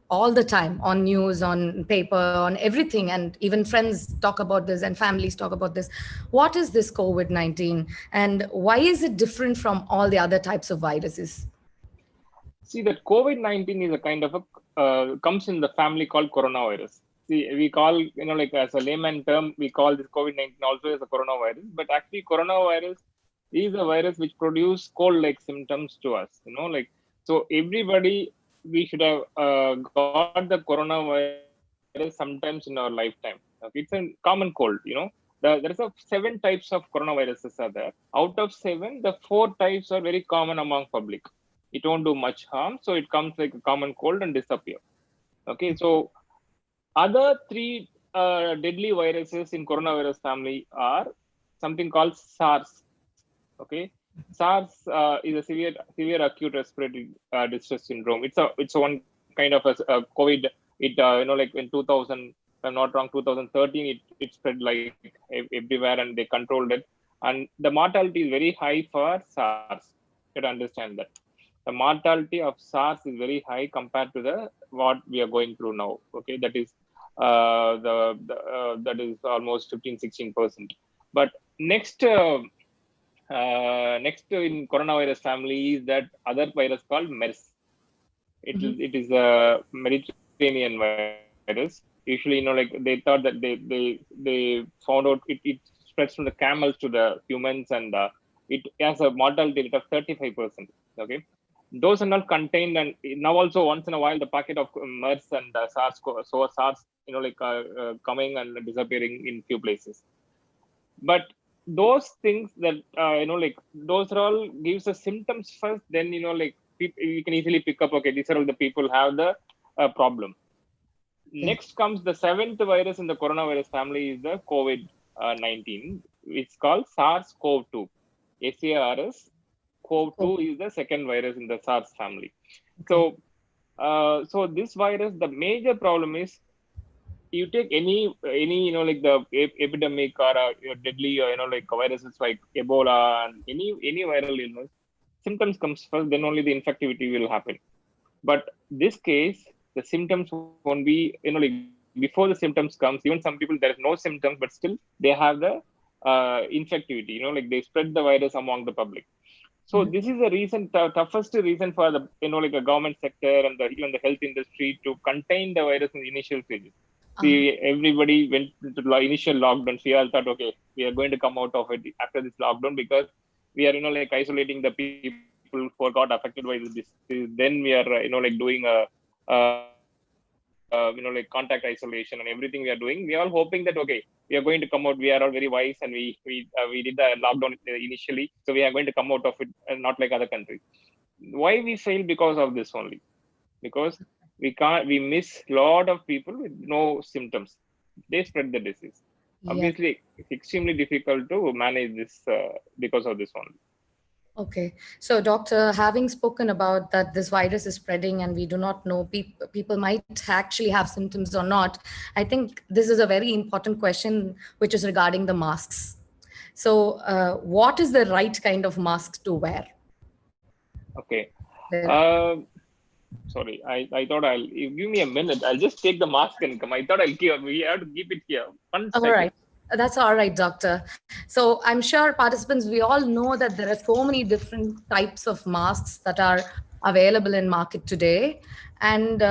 all the time on news, on paper, on everything, and even friends talk about this and families talk about this. What is this COVID-19, and why is it different from all the other types of viruses? See, that COVID-19 is a kind of comes in the family called coronavirus. See, we call, like as a layman term, we call this COVID-19 also as a coronavirus, but actually coronavirus is a virus which produce cold-like symptoms to us, so everybody, we should have got the coronavirus sometimes in our lifetime. Okay, it's a common cold, there is a 7 types of coronaviruses are there. Out of 7, the 4 types are very common among public. It won't do much harm, so it comes like a common cold and disappear. Okay, so other 3 deadly viruses in coronavirus family are something called SARS. Okay, SARS is a severe acute respiratory distress syndrome. It's one kind of a COVID. It like in 2000, if I'm not wrong, 2013, it spread like everywhere, and they controlled it. And the mortality is very high for SARS. You have to understand that the mortality of SARS is very high compared to the what we are going through now. Okay, that is that is almost 15-16%. But next next in coronavirus family is that other virus called MERS. Mhm. It is a Mediterranean virus. Usually, like they thought that they found out it spreads from the camels to the humans, and it has a mortality rate of 35%. Okay, those are not contained, and now also once in a while the packet of MERS and SARS, coming and disappearing in few places. But those things that those are all gives us symptoms first, then you can easily pick up, okay, these are all the people have the problem. Okay. Next comes the 7th virus in the coronavirus family is the COVID-19. It's called SARS-CoV-2. SARS CoV-2 Oh, is the second virus in the SARS family. okay. So so this virus, the major problem is, you take any like the epidemic or deadly viruses like Ebola and any viral illness, symptoms comes first, then only the infectivity will happen. But this case, the symptoms won't be, before the symptoms comes, even some people there is no symptoms, but still they have the infectivity, like they spread the virus among the public. So Mhm. this is the reason, toughest reason for the like the government sector and even the health industry to contain the virus in the initial stages. Ah, See, everybody went into initial lockdown. So we all thought, okay, we are going to come out of it after this lockdown, because we are like isolating the people who got affected by this. Then we are doing contact isolation and everything we are doing. We are all hoping that, okay, we are going to come out. We are all very wise, and we did the lockdown initially, so we are going to come out of it, not like other countries. Why we fail? Because of this only. Because we miss a lot of people with no symptoms. They spread the disease. yeah. Obviously it's extremely difficult to manage this because of this only. Okay. So, doctor, having spoken about that this virus is spreading and we do not know, people might actually have symptoms or not, I think this is a very important question, which is regarding the masks. So, what is the right kind of mask to wear? Okay. There. uh, Sorry, I thought I'll, you give me a minute, I'll just take the mask and come. I thought I'll keep, we have to keep it here. One All second. right. That's all right, doctor. So I'm sure participants, we all know that there are so many different types of masks that are available in market today. And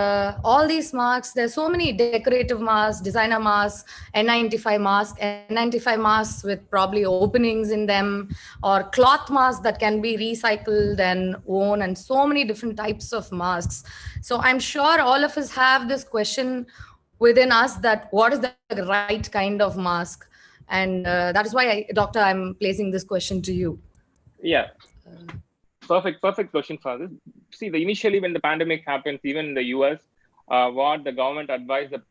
all these masks, there's so many decorative masks, designer masks, N95 masks with probably openings in them, or cloth masks that can be recycled and worn, and so many different types of masks. So I'm sure all of us have this question within us, that what is the right kind of mask, and that is why doctor, I'm placing this question to you. Yeah, perfect question for this. See, the initially when the pandemic happens, even in the US, what the government advised the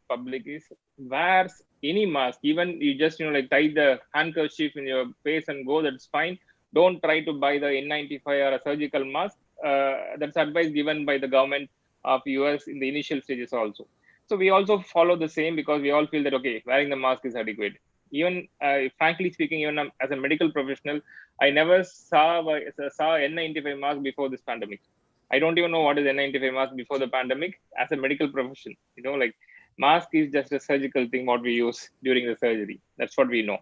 public is, wear any mask. Even you just like tie the handkerchief in your face and go, that's fine. Don't try to buy the N95 or a surgical mask. That's advice given by the government of US in the initial stages also. So we also follow the same, because we all feel that, okay, wearing the mask is adequate. Even frankly speaking, even as a medical professional, I never saw N95 mask before this pandemic. I don't even know what is N95 mask before the pandemic as a medical profession. Like mask is just a surgical thing what we use during the surgery. That's what we know.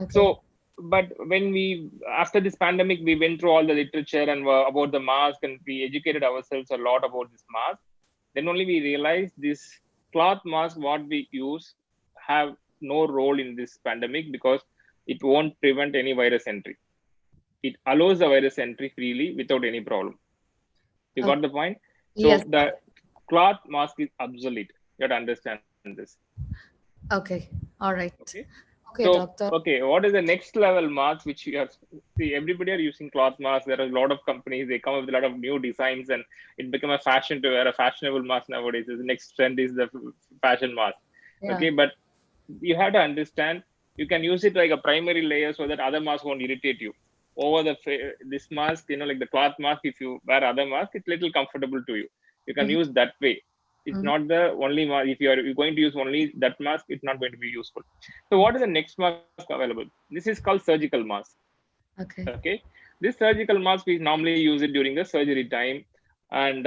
Okay. So, but when after this pandemic, we went through all the literature and about the mask, and we educated ourselves a lot about this mask. Then only we realized this cloth mask, what we use, have no role in this pandemic because it won't prevent any virus entry. It allows the virus entry freely without any problem. You Okay. got the point? Yes. So the cloth mask is obsolete. You have to understand this. Okay. All right. Okay. Okay, So, doctor. okay, what is the next level mask which you have? See, everybody are using cloth masks. There are a lot of companies, they come up with a lot of new designs, and it become a fashion to wear a fashionable mask nowadays. The next trend is the fashion mask. Yeah. Okay, but you have to understand, you can use it like a primary layer so that other masks won't irritate you. Over this mask, like the cloth mask, if you wear other mask, it's little comfortable to you. You can Mhm. use that way. It's Mhm. not the only mask. If you're going to use only that mask, it's not going to be useful. So what is the next mask available? This is called surgical mask. Okay. Okay, this surgical mask we normally use it during the surgery time, and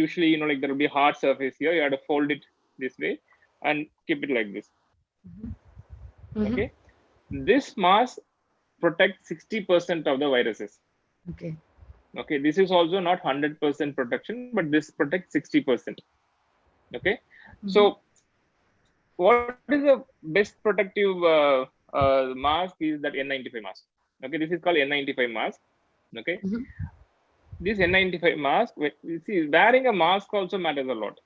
usually like there will be hard surface here. You have to fold it this way and keep it like this. Mm-hmm. Okay, this mask protects 60% of the viruses. Okay. Okay, this is also not 100% protection, but this protects 60%. Okay, Mm-hmm. so what is the best protective mask is that N95 mask. Okay, this is called N95 mask. Okay, Mm-hmm. this N95 mask, you see, wearing a mask also matters a lot.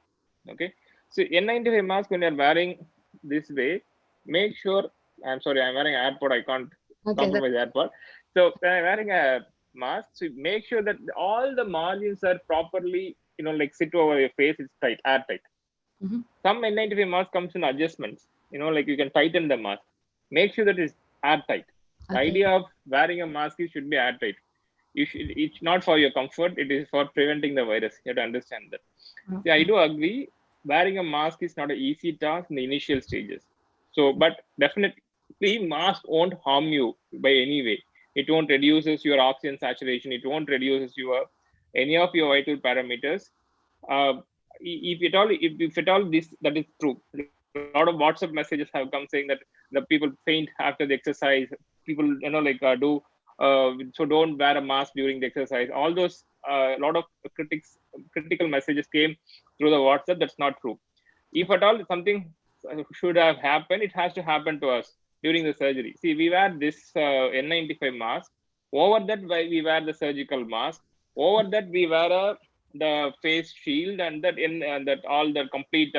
Okay, so N95 mask, when you're wearing this way, make sure, I'm sorry, I'm wearing an AirPod, I can't Okay. compromise AirPod. So when I'm wearing a mask, so make sure that all the margins are properly, like sit over your face, it's tight, airtight. Mm-hmm. Some N95 mask comes in adjustments, like you can tighten the mask. Make sure that it's airtight. The Okay. idea of wearing a mask is should be airtight. It's not for your comfort, it is for preventing the virus. You have to understand that. See, I Mm-hmm. do agree, wearing a mask is not an easy task in the initial stages. So, but definitely mask won't harm you by any way. It won't reduces your oxygen saturation, it won't reduces your any of your vital parameters. uh, if at all this that is true. A lot of WhatsApp messages have come saying that the people faint after the exercise. People do so don't wear a mask during the exercise. All those a lot of critical messages came through the WhatsApp. That's not true. If at all something should have happened, it has to happen to us during the surgery. See, we wear this N95 mask. Over that, we wear the surgical mask. Over that, we wear the face shield, and that all the complete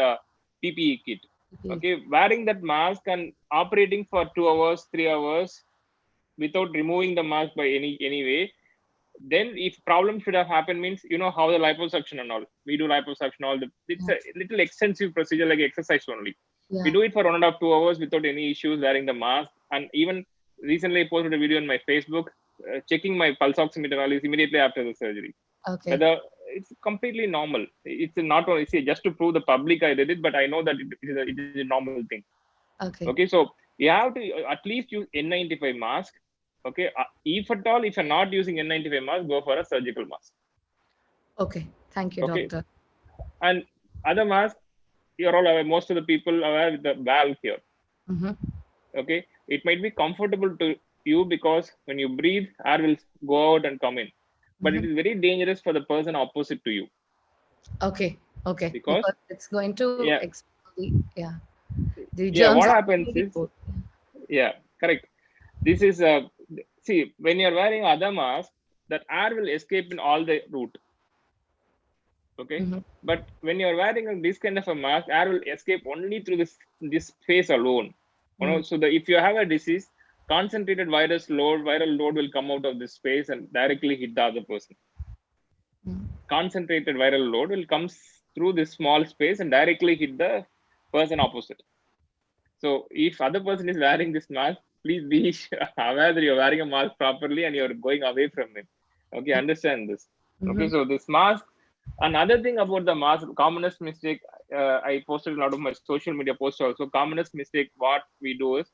PPE kit. Okay. Okay, wearing that mask and operating for 2 hours, 3 hours without removing the mask by any way. Then if problem should have happened means, how the liposuction and all, we do liposuction all the, it's Yeah. a little extensive procedure like exercise only. We Yeah. do it for 1.5 2 hours without any issues wearing the mask. And even recently I posted a video on my Facebook, checking my pulse oximeter values immediately after the surgery, Okay. whether it's completely normal. It's not only, see, just to prove the public I did it, but I know that it is a normal thing. Okay. Okay, so you have to at least use N95 mask. Okay, if at all, if you're not using N95 mask, go for a surgical mask. Okay. Thank you, Okay, doctor. and other mask, you're all aware, most of the people are aware with the valve here. Mm-hmm. Okay, it might be comfortable to you because when you breathe, air will go out and come in, but Mm-hmm. it is very dangerous for the person opposite to you. Okay. Okay. Because Because it's going to yeah, expel yeah, the yeah, germs what are happens already is, put. yeah, correct. This is see, when you're wearing other mask, that air will escape in all the route. Okay, Mm-hmm. but when you're wearing this kind of a mask, air will escape only through this space alone. Mm-hmm. So if you have a disease, concentrated viral load will come out of this space and directly hit the other person. Concentrated viral load will come through this small space and directly hit the person opposite. So if other person is wearing this mask, please be aware that you're wearing a mask properly and you're going away from him. Okay, understand this. Okay, Mm-hmm. so this mask. Another thing about the mask, commonest mistake, I posted a lot of my social media posts also. Commonest mistake what we do is,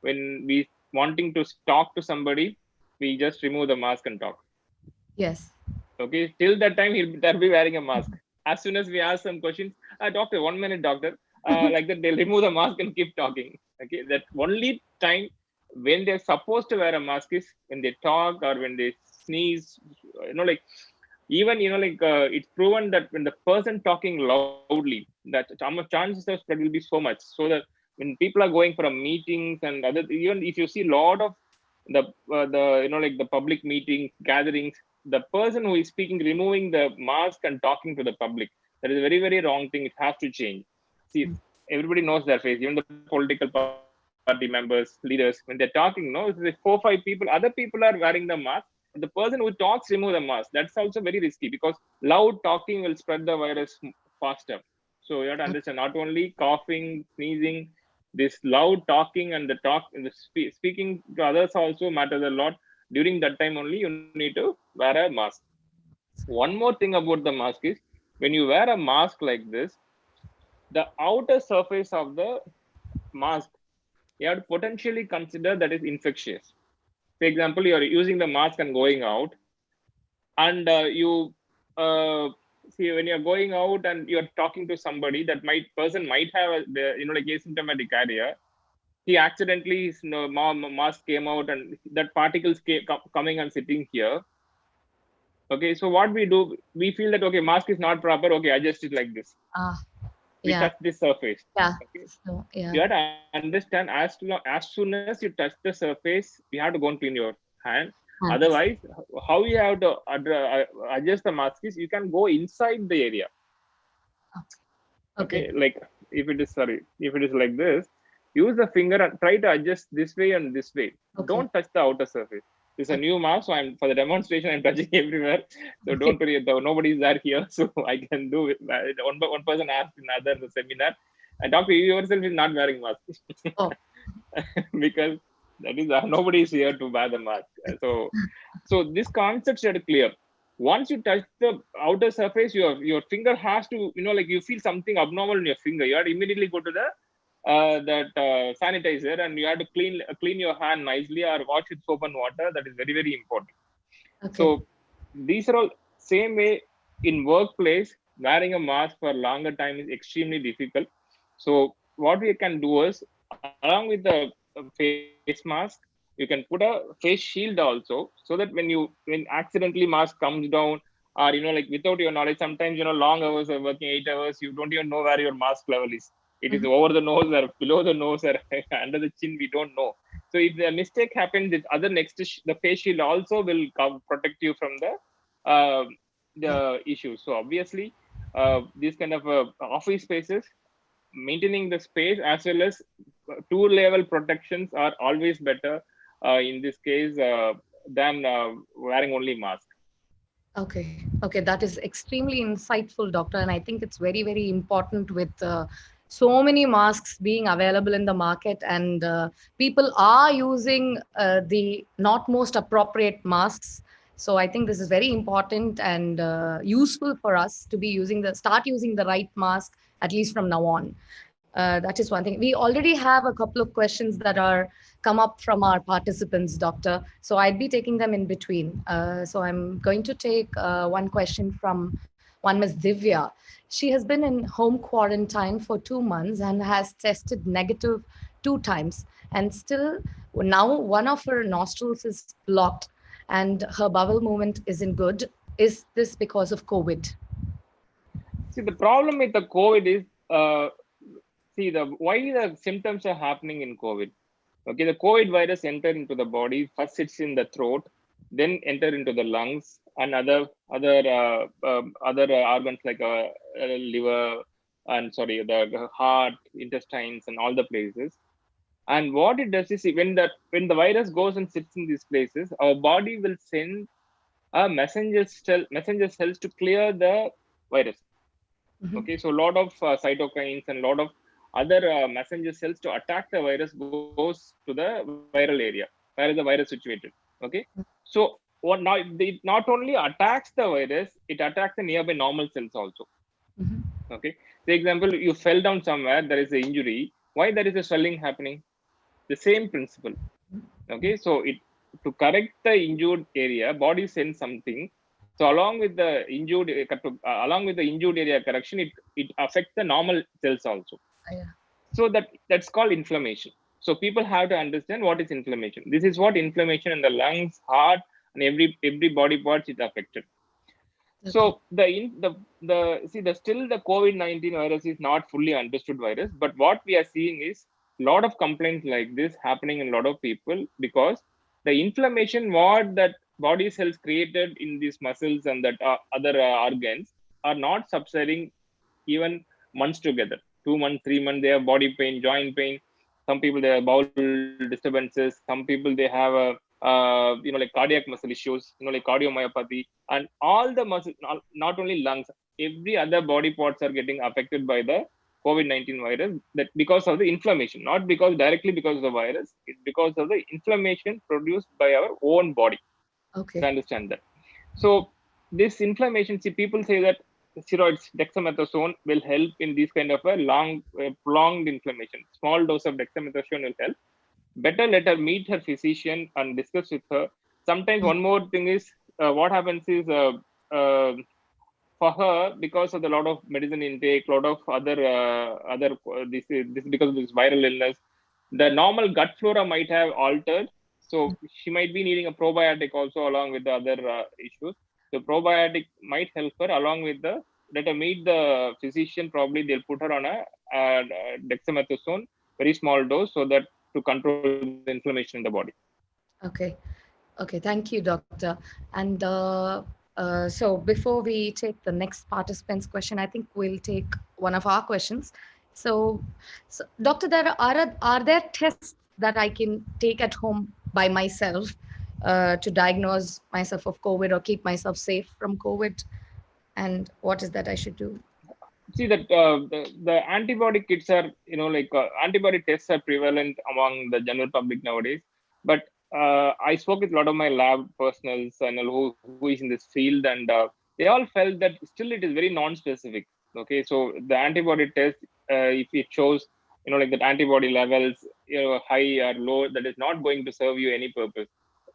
when we wanting to talk to somebody, we just remove the mask and talk. Yes. Okay, till that time they'll be wearing a mask. As soon as we ask some questions, doctor, 1 minute, doctor, like that, they'll remove the mask and keep talking. Okay, that only time when they're supposed to wear a mask is when they talk or when they sneeze. Like even it's proven that when the person talking loudly, that chances of spread will be so much. So that when people are going for a meetings and other, even if you see a lot of the the public meetings gatherings, the person who is speaking removing the mask and talking to the public, that is a very very wrong thing. It has to change. See, everybody knows their face, even the political party members, leaders, when they're talking, no, it's like 4 5 people, other people are wearing the mask, but the person who talks remove the mask. That's also very risky, because loud talking will spread the virus faster. So you have to understand, not only coughing, sneezing, this loud talking and the talk and the speaking to others also matters a lot. During that time only you need to wear a mask. One more thing about the mask is, when you wear a mask like this, the outer surface of the mask, you have to potentially consider that is infectious. For example, you are using the mask and going out, and you uh, see, when you're going out and you're talking to somebody, that might person might have like asymptomatic carrier. He accidentally, mask came out and that particles coming and sitting here. Okay, so what we do, we feel that okay, mask is not proper, okay, adjust it like this, Ah, we yeah, touch this surface. yeah. Okay, So, you yeah. have to understand, as soon as you touch the surface, you have to go and clean your hand. Thanks. Otherwise, how you have to adjust the mask is, you can go inside the area. Okay, Okay. like if it is, sorry, if it is like this, use the finger and try to adjust this way and this way. Okay. Don't touch the outer surface. It's a Okay. new mask, so I'm, for the demonstration, I'm touching everywhere. So don't worry, though nobody's there here, so I can do it. One person asked in another seminar, and doctor, you yourself is not wearing mask. Oh, Because that is, nobody is here to wear the mask. So this concept should be clear. Once you touch the outer surface, your finger has to, like you feel something abnormal in your finger, you have to immediately go to the that sanitizer, and you have to clean your hand nicely or wash with soap and water. That is very very important. So okay. these are all same way. In workplace, wearing a mask for a longer time is extremely difficult. So what we can do is, along with the face mask, you can put a face shield also, so that when accidentally mask comes down, or like without your knowledge, sometimes long hours of working, 8 hours, you don't even know where your mask level is. It is Mhm. over the nose or below the nose or under the chin, we don't know. So if the mistake happens, the other next the face shield also will protect you from uh, Okay. the issues. So obviously, these kind of office spaces, maintaining the space as well as two level protections are always better in this case than wearing only mask. Okay. Okay. That is extremely insightful, doctor. And I think it's very, very important with so many masks being available in the market, and people are using the not most appropriate masks. So I think this is very important and useful for us to be start using the right mask, at least from now on. That is one thing. We already have a couple of questions that are come up from our participants, Doctor. So I'd be taking them in between. So I'm going to take one question from one Miss Divya. She has been in home quarantine for 2 months and has tested negative 2 times. And still, now one of her nostrils is blocked and her bowel movement isn't good. Is this because of COVID? See, the problem with the COVID is, see, the why the symptoms are happening in COVID. Okay, the COVID virus enter into the body. First, it's in the throat, then enter into the lungs and other organs like liver and, sorry, the heart, intestines, and all the places. And what it does is, when the virus goes and sits in these places, our body will send a messenger cells to clear the virus. Mhm. Okay, so a lot of cytokines and a lot of other messenger cells to attack the virus goes to the viral area where is the virus situated. Okay, so what now, it not only attacks the virus, it attacks the nearby normal cells also. Mhm. Okay, for example, you fell down somewhere, there is an injury, why there is a swelling happening? The same principle. Okay, so it, to correct the injured area, body sends something, So along with the injured area correction, it affects the normal cells also. Yeah. So that's called inflammation. So people have to understand what is inflammation. This is what inflammation in the lungs, heart, and every body parts is affected. Okay. So the see the still the COVID-19 virus is not fully understood virus, but what we are seeing is a lot of complaints like this happening in a lot of people because the inflammation what that body cells created in these muscles and that other organs are not subsiding even months together. 2 months, 3 months, they have body pain, joint pain. Some people they have bowel disturbances. Some people they have a like cardiac muscle issues, like cardiomyopathy, and all the muscle, not only lungs, every other body parts are getting affected by the COVID-19 virus. That because of the inflammation, not because directly because of the virus, it's because of the inflammation produced by our own body. To Okay. understand that. So this inflammation, see, people say that steroids, dexamethasone, will help in this kind of a prolonged inflammation. Small dose of dexamethasone will help. Better let her meet her physician and discuss with her. Sometimes one more thing is what happens is for her because of the lot of medicine intake, lot of other this because of this viral illness, the normal gut flora might have altered. So she might be needing a probiotic also along with the other issues. The probiotic might help her along with the let her meet the physician. Probably they'll put her on a dexamethasone, very small dose, so that to control the inflammation in the body. Okay. Okay. Thank you, doctor. And so before we take the next participant's question, I think we'll take one of our questions. So, doctor, are there tests that I can take at home by myself to diagnose myself of COVID or keep myself safe from COVID? And what is that I should do? See that the antibody kits are antibody tests are prevalent among the general public nowadays, but I spoke with a lot of my lab personals and who is in this field, and they all felt that still it is very non-specific. Okay, so the antibody test, if it shows like that antibody levels high or low, that is not going to serve you any purpose.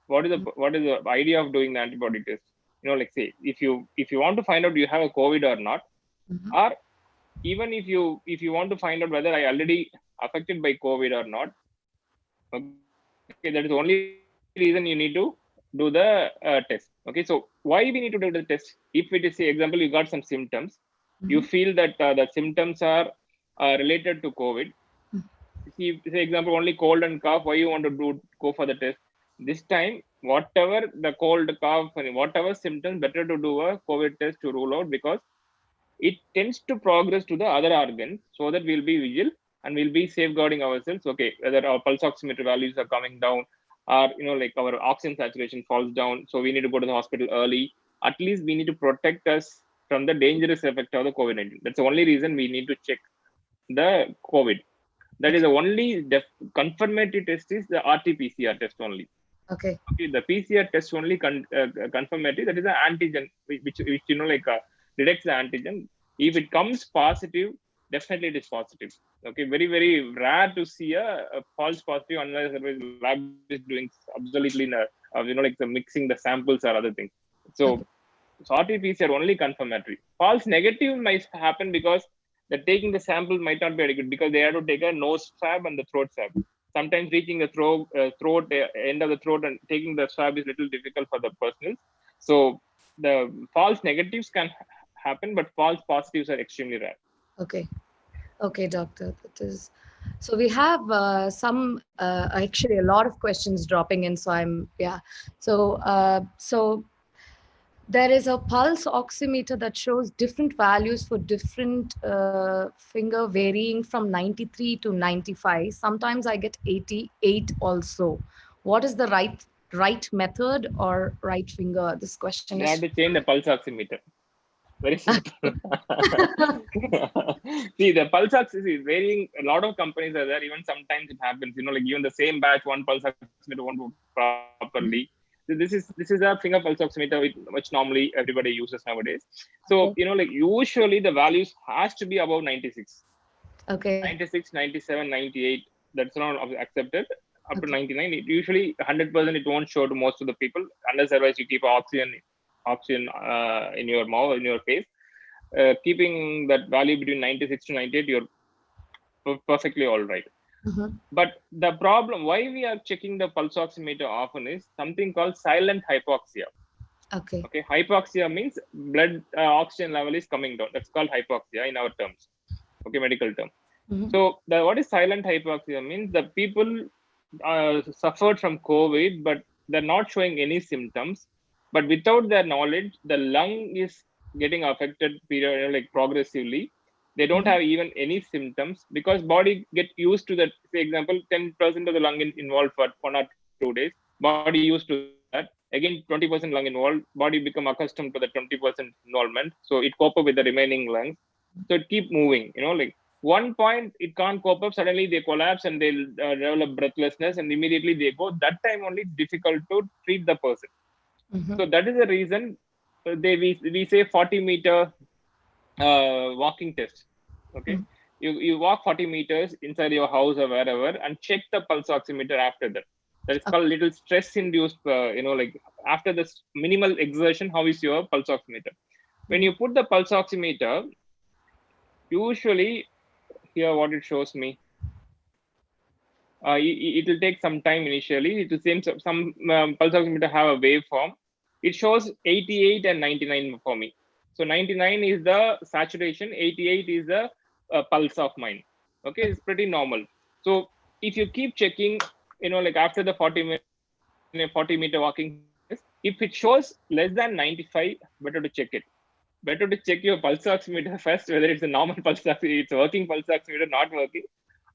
What is the idea of doing the antibody test? Like say if you want to find out you have a COVID or not, Mhm. or even if you want to find out whether I already affected by COVID or not, okay, that is the only reason you need to do the test. Okay, so why we need to do the test? If it is, say, example, you got some symptoms, you feel that the symptoms are related to COVID. See, say example, only cold and cough. Why you want to go for the test? This time, whatever the cold, cough, and whatever symptoms, better to do a COVID test to rule out because it tends to progress to the other organs, so that we'll be vigilant and we'll be safeguarding ourselves. Okay, whether our pulse oximeter values are coming down, or like our oxygen saturation falls down, so we need to go to the hospital early. At least we need to protect us from the dangerous effect of the COVID-19. That's the only reason we need to check the COVID. That is Okay. the only confirmatory test is the RT-PCR test only. Okay. Okay, the PCR test only confirmatory. That is an antigen, which detects the antigen. If it comes positive, definitely it is positive. Okay, very very rare to see a false positive unless the lab is doing absolutely like the mixing the samples or other things. So Okay. so RT-PCR only confirmatory. False negative might happen because the taking the sample might not be adequate because they have to take a nose swab and the throat swab. Sometimes reaching the throat end of the throat and taking the swab is little difficult for the personals. So the false negatives can happen, but false positives are extremely rare. Okay. Okay, doctor. That is. So we have actually a lot of questions dropping in. So yeah. So there is a pulse oximeter that shows different values for different finger, varying from 93 to 95. Sometimes I get 88 also. What is the right method or right finger? This question They is. have to change the pulse oximeter. Very simple. See, the pulse ox is varying. A lot of companies are there. Even sometimes it happens. Like even the same batch, one pulse oximeter won't work properly. So this is a finger pulse oximeter which normally everybody uses nowadays. So Okay. like usually the values has to be above 96, Okay. 96, 97, 98. That's not accepted. Up to Okay. 99, it usually 100% it won't show to most of the people unless otherwise you keep oxygen oxygen in your mouth, in your face. Keeping that value between 96 to 98, you're perfectly all right. Mhm. But the problem, why we are checking the pulse oximeter often, is something called silent hypoxia. Okay. Okay, hypoxia means blood oxygen level is coming down. That's called hypoxia in our terms. Okay, medical term. Mhm. So what is silent hypoxia means? The people suffered from COVID, but they're not showing any symptoms. But without their knowledge, the lung is getting affected like progressively. They don't Mhm. have even any symptoms because body get used to that. Say example, 10% of the lung involved for 1 or 2 days. Body used to that. Again, 20% lung involved. Body become accustomed to the 20% involvement. So it cope up with the remaining lungs. So it keep moving. Like one point it can't cope up, suddenly they collapse and they'll develop breathlessness, and immediately they go. That time only difficult to treat the person. Mhm. So that is the reason we say 40-meter walking test. Okay, Mhm. you walk 40 meters inside your house or wherever and check the pulse oximeter after that. That is called little stress induced, like after this minimal exertion, how is your pulse oximeter? When you put the pulse oximeter, usually here what it shows me, it will take some time initially. It will seem some pulse oximeter have a waveform. It shows 88 and 99 for me. So 99 is the saturation, 88 is the pulse of mine. Okay, it's pretty normal. So if you keep checking, like after the 40-meter walking test, if it shows less than 95, better to check it. Better to check your pulse oximeter first, whether it's a normal pulse oximeter, it's a working pulse oximeter, not working,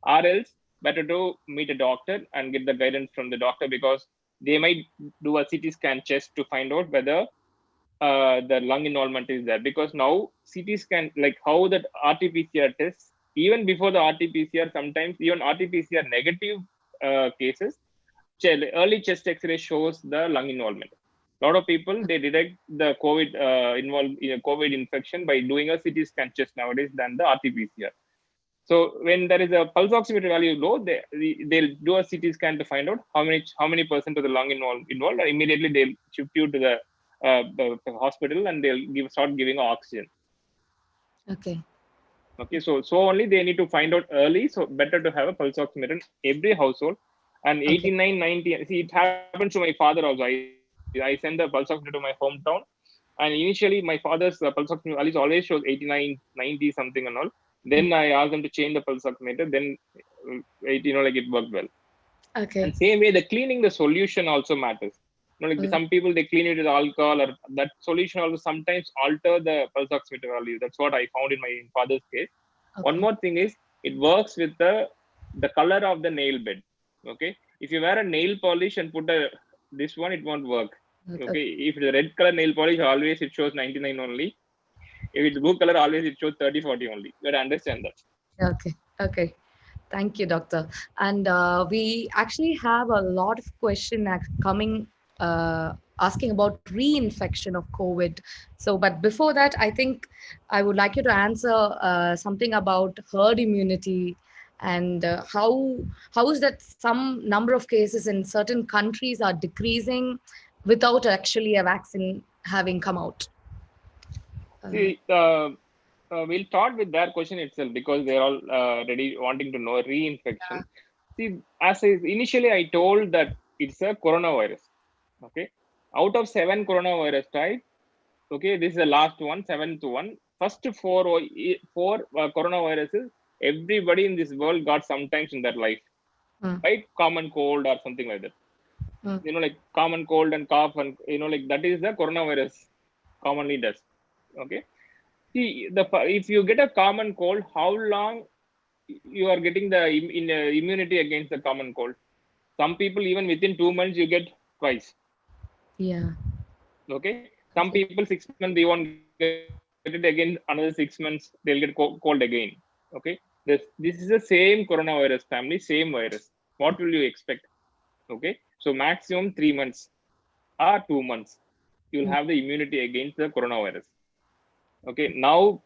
or else better to meet a doctor and get the guidance from the doctor, because they might do a CT scan chest to find out whether the lung involvement is there. Because now CT scan, like how that RT-PCR tests, even before the RT-PCR, sometimes even RT-PCR negative cases, early chest X-ray shows the lung involvement. A lot of people they detect the COVID infection by doing a CT scan chest nowadays than the RT-PCR. So when there is a pulse oximeter value low, they'll do a CT scan to find out how many percent of the lung involved, and immediately they'll shift you to the hospital and they'll start giving oxygen. Okay. Okay, so only they need to find out early. So better to have a pulse oximeter in every household. And Okay. 89, 90. See, it happens to my father also. I send the pulse oximeter to my hometown, and initially my father's pulse oximeter values always shows 89, 90 something and all. Then I asked them to change the pulse oximeter. Then like it worked well. And Okay. same way, the cleaning the solution also matters. Like Mm. some people they clean it with alcohol, or that solution also sometimes alter the pulse oximeter value. That's what I found in my father's case. One Okay. more thing is it works with the color of the nail bed. Okay, if you wear a nail polish and put this one, it won't work. Okay. Okay, if it's a red color nail polish, always it shows 99 only. If it's blue color, always it shows 30, 40 only. You gotta understand that. Okay. Okay. Thank you, doctor. And we actually have a lot of coming asking about reinfection of COVID. So, but before that, I think I would like you to answer something about herd immunity and how is that some number of cases in certain countries are decreasing without actually a vaccine having come out. Uh, See, we'll start with that question itself because they're all ready wanting to know reinfection. See, initially I told that it's a coronavirus. Okay, out of 7 coronavirus type, okay, this is the last one, seventh one. First four coronaviruses, everybody in this world got sometimes in their life, mm, right? Common cold or something like that. mm, Like common cold and cough, and like that is the coronavirus commonly does. Okay. See, if you get a common cold, how long you are getting the immunity against the common cold? Some people even within 2 months you get twice. yeah. Okay, some Okay. people 6 months they won't get it again. Another 6 months they'll get cold again. Okay, this is the same coronavirus family, same virus. What will you expect? Okay, so maximum 3 months or 2 months you'll Mm, have the immunity against the coronavirus. Okay, now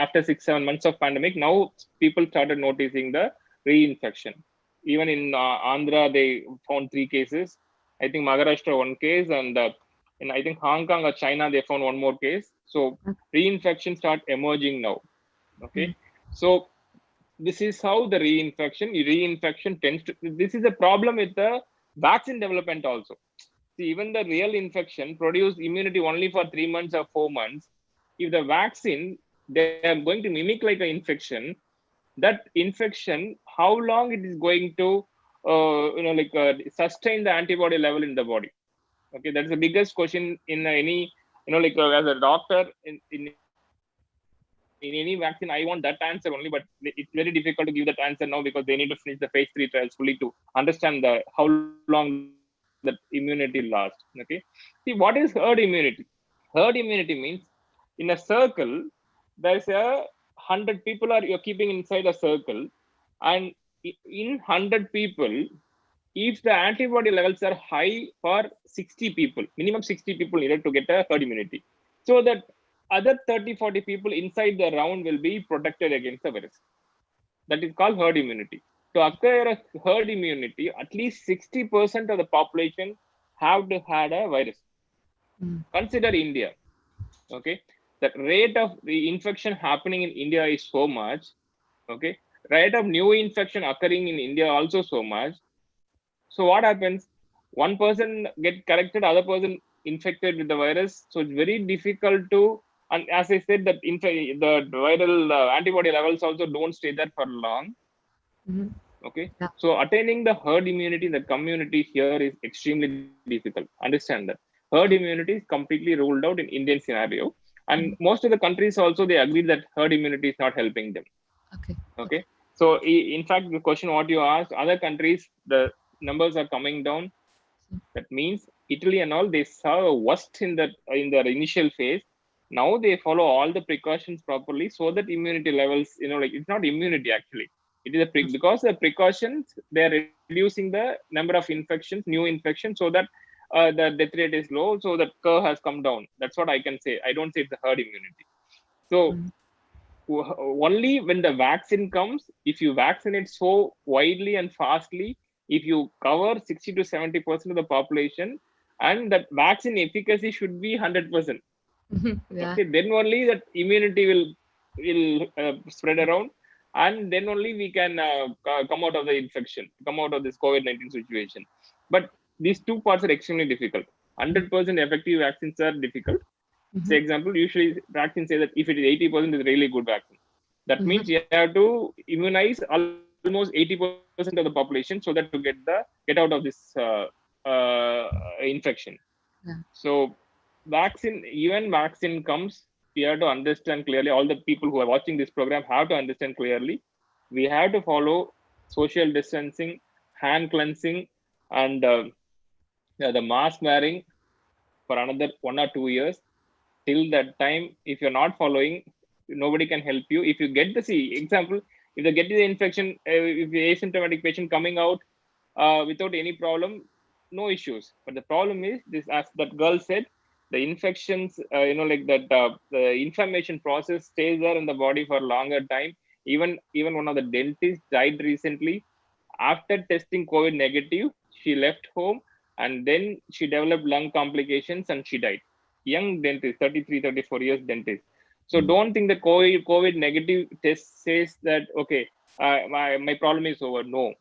after 6 7 months of pandemic, now people started noticing the reinfection. Even in Andhra they found 3 cases. I think Maharashtra 1 case, and in I think Hong Kong or China, they found one more case. So reinfection start emerging now. Okay, so this is how the reinfection tends to. This is a problem with the vaccine development also. See, even the real infection produce immunity only for 3 months or 4 months. If the vaccine, they are going to mimic like an infection, that infection, how long it is going to, sustain the antibody level in the body? Okay, that's the biggest question in any, as a doctor in any vaccine, I want that answer only, but it's very difficult to give that answer now because they need to finish the phase 3 trials fully to understand how long that immunity lasts. Okay, see, what is herd immunity? Herd immunity means in a circle, there's a 100 people are you're keeping inside a circle, and in 100 people, if the antibody levels are high for 60 people, minimum 60 people needed to get a herd immunity, so that other 30-40 people inside the round will be protected against the virus. That is called herd immunity. To acquire a herd immunity, at least 60% of the population have to had a virus. Consider India. Okay, the rate of the infection happening in India is so much. Okay, rate of new infection occurring in India also so much. So what happens? One person get corrected, other person infected with the virus. So it's very difficult to, and as I said, that the viral antibody levels also don't stay there for long. Okay, so attaining the herd immunity in the community here is extremely difficult. Understand that herd immunity is completely ruled out in Indian scenario, and most of the countries also they agree that herd immunity is not helping them. Okay, so in fact, the question what you asked, other countries the numbers are coming down. That means Italy and all, they saw worst in their initial phase. Now they follow all the precautions properly, so that immunity levels, like it's not immunity actually. It is because the precautions, they are reducing the number of infections, new infections, so that the death rate is low, so that curve has come down. That's what I can say. I don't say it's the herd immunity. So only when the vaccine comes, if you vaccinate so widely and fastly, if you cover 60 to 70% of the population, and that vaccine efficacy should be 100%. Okay, then only that immunity will spread around, and then only we can come out of the infection, come out of this COVID-19 situation. But these two parts are extremely difficult. 100% effective vaccines are difficult. Say example, usually vaccines say that if it is 80% is really good vaccine. That means you have to immunize almost 80% of the population so that to get out of this infection. So even vaccine comes, we have to understand clearly. All the people who are watching this program have to understand clearly. We have to follow social distancing, hand cleansing, and the mask wearing for another 1 or 2 years. Till that time, if you're not following, nobody can help you. If you get the example, if they get the infection, if the asymptomatic patient coming out without any problem, no issues. But the problem is this, as that girl said, the infections, the inflammation process stays there in the body for a longer time. Even one of the dentists died recently after testing COVID negative. She left home, and then she developed lung complications and she died. Young dentist, 33, 34 years dentist. So don't think that COVID negative test says that, okay, my problem is over. No,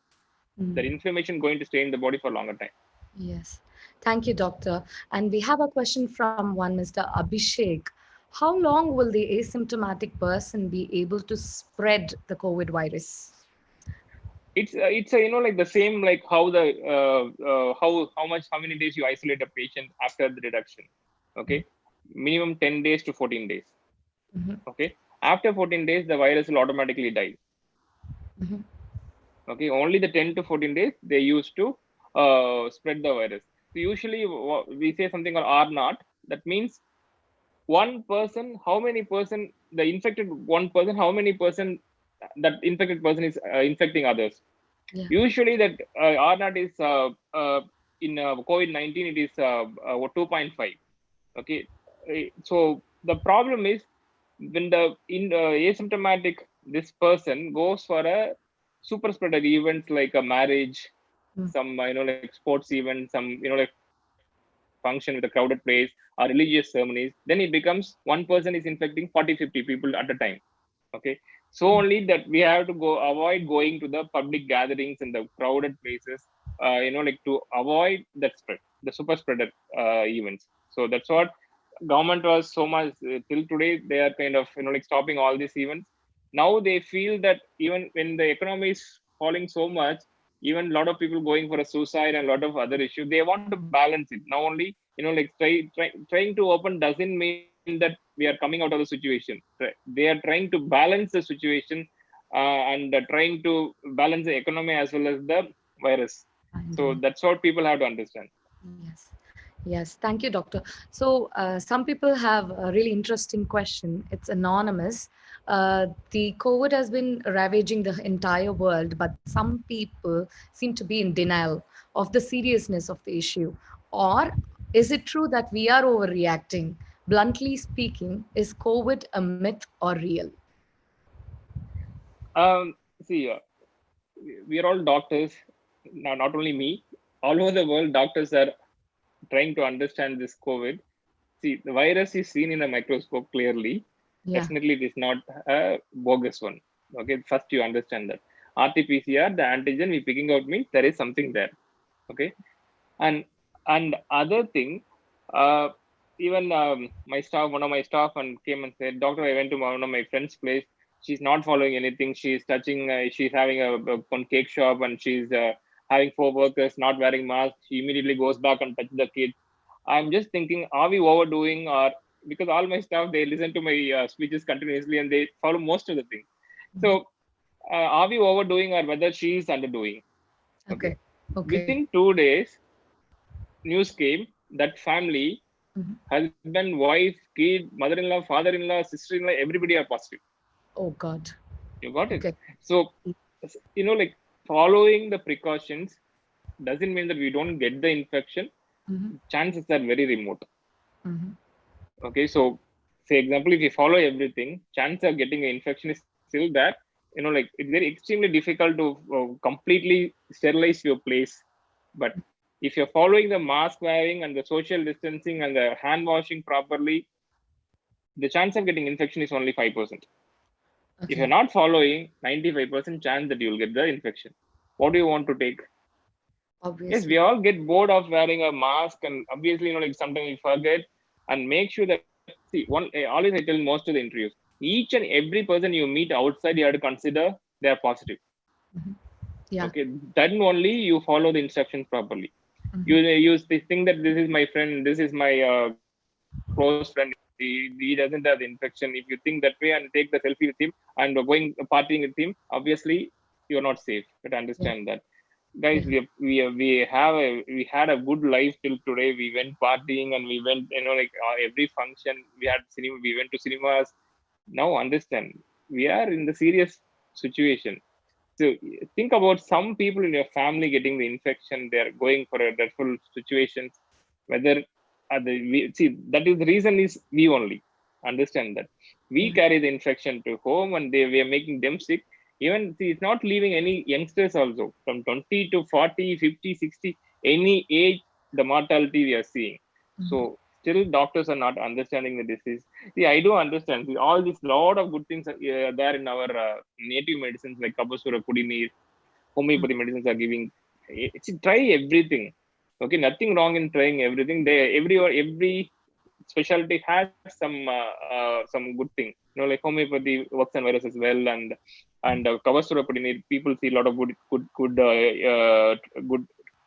the inflammation going to stay in the body for a longer time. Yes. Thank you, doctor. And we have a question from one Mr. Abhishek. How long will the asymptomatic person be able to spread the COVID virus? It's like the same, like how the how many days you isolate a patient after the reduction. Okay, minimum 10 days to 14 days. Okay, after 14 days the virus will automatically die. Okay, only the 10 to 14 days they used to spread the virus. So usually we say something called R naught. That means one person, how many person, the infected one person, how many person that infected person is infecting others. Usually that R naught is in COVID-19 it is 2.5. Okay, so the problem is when the asymptomatic this person goes for a super spreader events like a marriage, some like sports event, some like function with a crowded place or religious ceremonies, then it becomes one person is infecting 40, 50 people at a time. Okay. So only that we have to avoid going to the public gatherings and the crowded places, like to avoid that spread, the super spreader events. So that's what government was so much till today. They are kind of, like stopping all these events. Now they feel that even when the economy is falling so much, even a lot of people going for a suicide and a lot of other issues, they want to balance it. Now only, like trying to open doesn't mean that we are coming out of the situation. They are trying to balance the situation, and trying to balance the economy as well as the virus. So that's what people have to understand. Yes. Yes. Thank you, doctor. So, some people have a really interesting question. It's anonymous. The COVID has been ravaging the entire world, but some people seem to be in denial of the seriousness of the issue. Or is it true that we are overreacting? Bluntly speaking, is COVID a myth or real? See, we are all doctors now. Not only me, all over the world, doctors are trying to understand this COVID. See, the virus is seen in a microscope clearly. Yeah. Definitely, it is not a bogus one. Okay, first you understand that RT-PCR, the antigen we picking out means there is something there. Okay, and other thing, uh, even my staff, one of my staff, and came and said, "Doctor, I went to one of my friend's place. She's not following anything. She's touching. She's having a cake shop, and she's having four workers not wearing masks. She immediately goes back and touches the kid." I'm just thinking, are we overdoing, or because all my staff they listen to my speeches continuously and they follow most of the things. So, are we overdoing, or whether she is underdoing? Okay. Okay. Okay. Within 2 days, news came that family, Mhm. husband, wife, kid, mother-in-law, father-in-law, sister-in-law, everybody are positive. Oh God. You got it. Okay. So, like following the precautions doesn't mean that we don't get the infection. Mhm. Chances are very remote. Mhm. Okay, so say example, if you follow everything, chance of getting an infection is still there. Like it's very extremely difficult to completely sterilize your place. But if you're following the mask wearing and the social distancing and the hand washing properly, the chance of getting infection is only 5%. If you're Okay. not following, 95% chance that you'll get the infection. What do you want to take? Yes, we Obviously. all get bored of wearing a mask, and obviously, like sometimes we forget. And make sure that, see, always I tell most of the interviews, each and every person you meet outside, you have to consider they are positive. Mhm. Yeah. Okay, then only you follow the instructions properly. You Mhm. use this thing that this is my friend, this is my close friend. He doesn't have the infection. If you think that way and take the selfie with him and going partying with him, obviously you're not safe. But understand Yeah. that, guys, Yeah. we had a good life till today. We went partying and we went, like every function we had cinema, we went to cinemas. Now understand, we are in the serious situation. So think about some people in your family getting the infection. They're going for a dreadful situations. Whether see, that is the reason is we only understand that we Yeah. carry the infection to home and we are making them sick. Even see, it's not leaving any youngsters also from 20 to 40, 50, 60, any age, the mortality we are seeing. So Mhm. still doctors are not understanding the disease. See, I do understand. See, all these lot of good things are there in our native medicines like Kapasura Kudineer, Mhm. homeopathy medicines are giving. Try everything. Okay, nothing wrong in trying everything. Every specialty has some good thing. Like homeopathy works on virus as well, and Kavasura Kudineer, people see a lot of good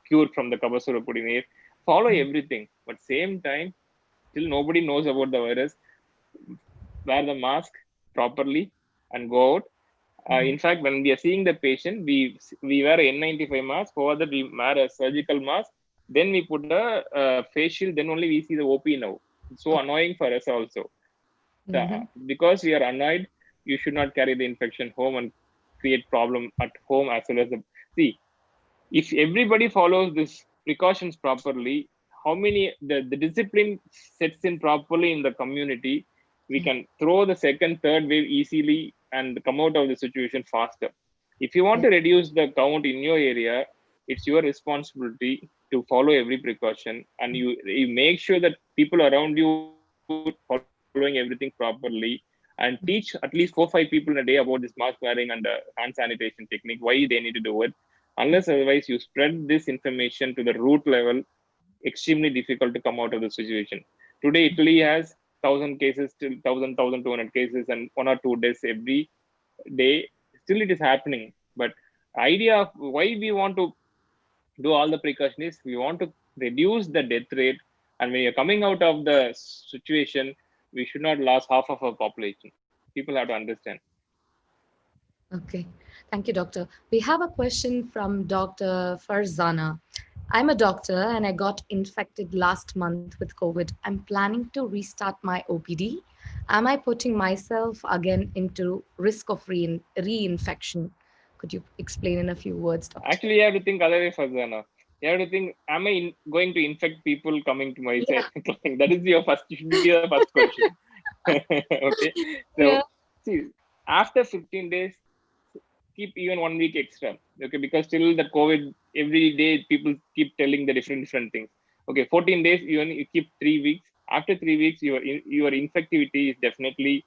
cure from the Kavasura Kudineer. Follow Mhm. everything, but same time, still nobody knows about the virus. Wear the mask properly and go out. In Mhm. fact, when we are seeing the patient, we wear a N95 mask. For that, we wear a surgical mask. Then we put a face shield. Then only we see the OP now. It's so Okay. annoying for us also. Mhm. Because we are annoyed, you should not carry the infection home and create problem at home as well as the see. If everybody follows this precautions properly, how many the discipline sets in properly in the community, we Yeah. can throw the second, third wave easily and come out of the situation faster. If you want Yeah. to reduce the count in your area, it's your responsibility to follow every precaution, and you make sure that people around you following everything properly, and teach at least 4 5 people in a day about this mask wearing and hand sanitation technique, why they need to do it. Unless otherwise you spread this information to the root level, extremely difficult to come out of the situation. Today, Italy has 1,000 cases, till 1,200 cases, and 1 or 2 deaths every day. Still, it is happening. But idea of why we want to do all the precaution is we want to reduce the death rate. And when you're coming out of the situation, we should not lose half of our population. People have to understand. Okay. Thank you, doctor. We have a question from Dr. Farzana. I'm a doctor and I got infected last month with COVID. I'm planning to restart my OPD. Am I putting myself again into risk of reinfection? Could you explain in a few words, doctor? Actually, you have to think other way, Fazana. You have to think, am I going to infect people coming to my Yeah. side? That is your first, should be the first question. Okay. So, Yeah. see, after 15 days, keep even 1 week extra. Okay, because still the COVID, every day people keep telling the different things. Okay, 14 days, you keep 3 weeks. After 3 weeks, your infectivity is definitely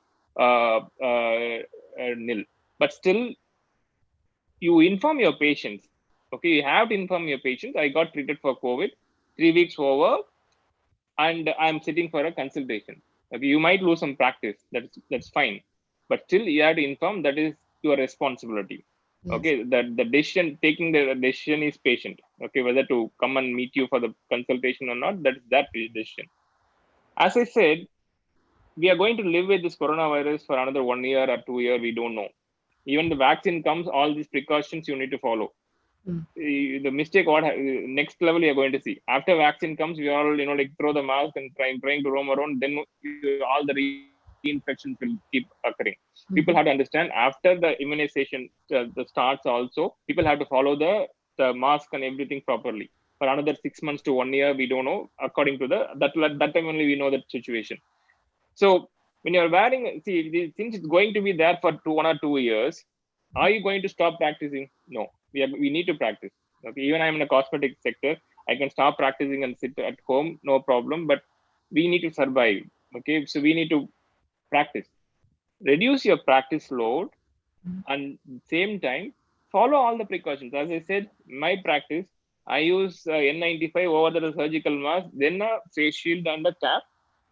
nil. But still, you inform your patients. Okay, you have to inform your patients. I got treated for COVID, 3 weeks over, and I'm sitting for a consultation. Okay, you might lose some practice. That's fine, but still you have to inform. That is your responsibility. Yes. Okay, that the decision taking the decision is patient. Okay, whether to come and meet you for the consultation or not, that's that decision. As I said, we are going to live with this coronavirus for another 1 year or 2 year. We don't know. Even the vaccine comes, all these precautions you need to follow. Mm. The mistake what next level you're going to see after vaccine comes, we all like throw the mask and trying to roam around, then all the reinfections will keep occurring. People have to understand after the immunization the starts also, people have to follow the mask and everything properly for another 6 months to 1 year. We don't know, according to the that time only we know that situation. So when you're wearing, see, since it's going to be there for 1 or 2 years, are you going to stop practicing? No, we need to practice. Okay, even I'm in a cosmetic sector, I can stop practicing and sit at home, no problem. But we need to survive. Okay, so we need to practice, reduce your practice load, and same time follow all the precautions. As I said, my practice, I use N95 over the surgical mask, then a face shield and a cap,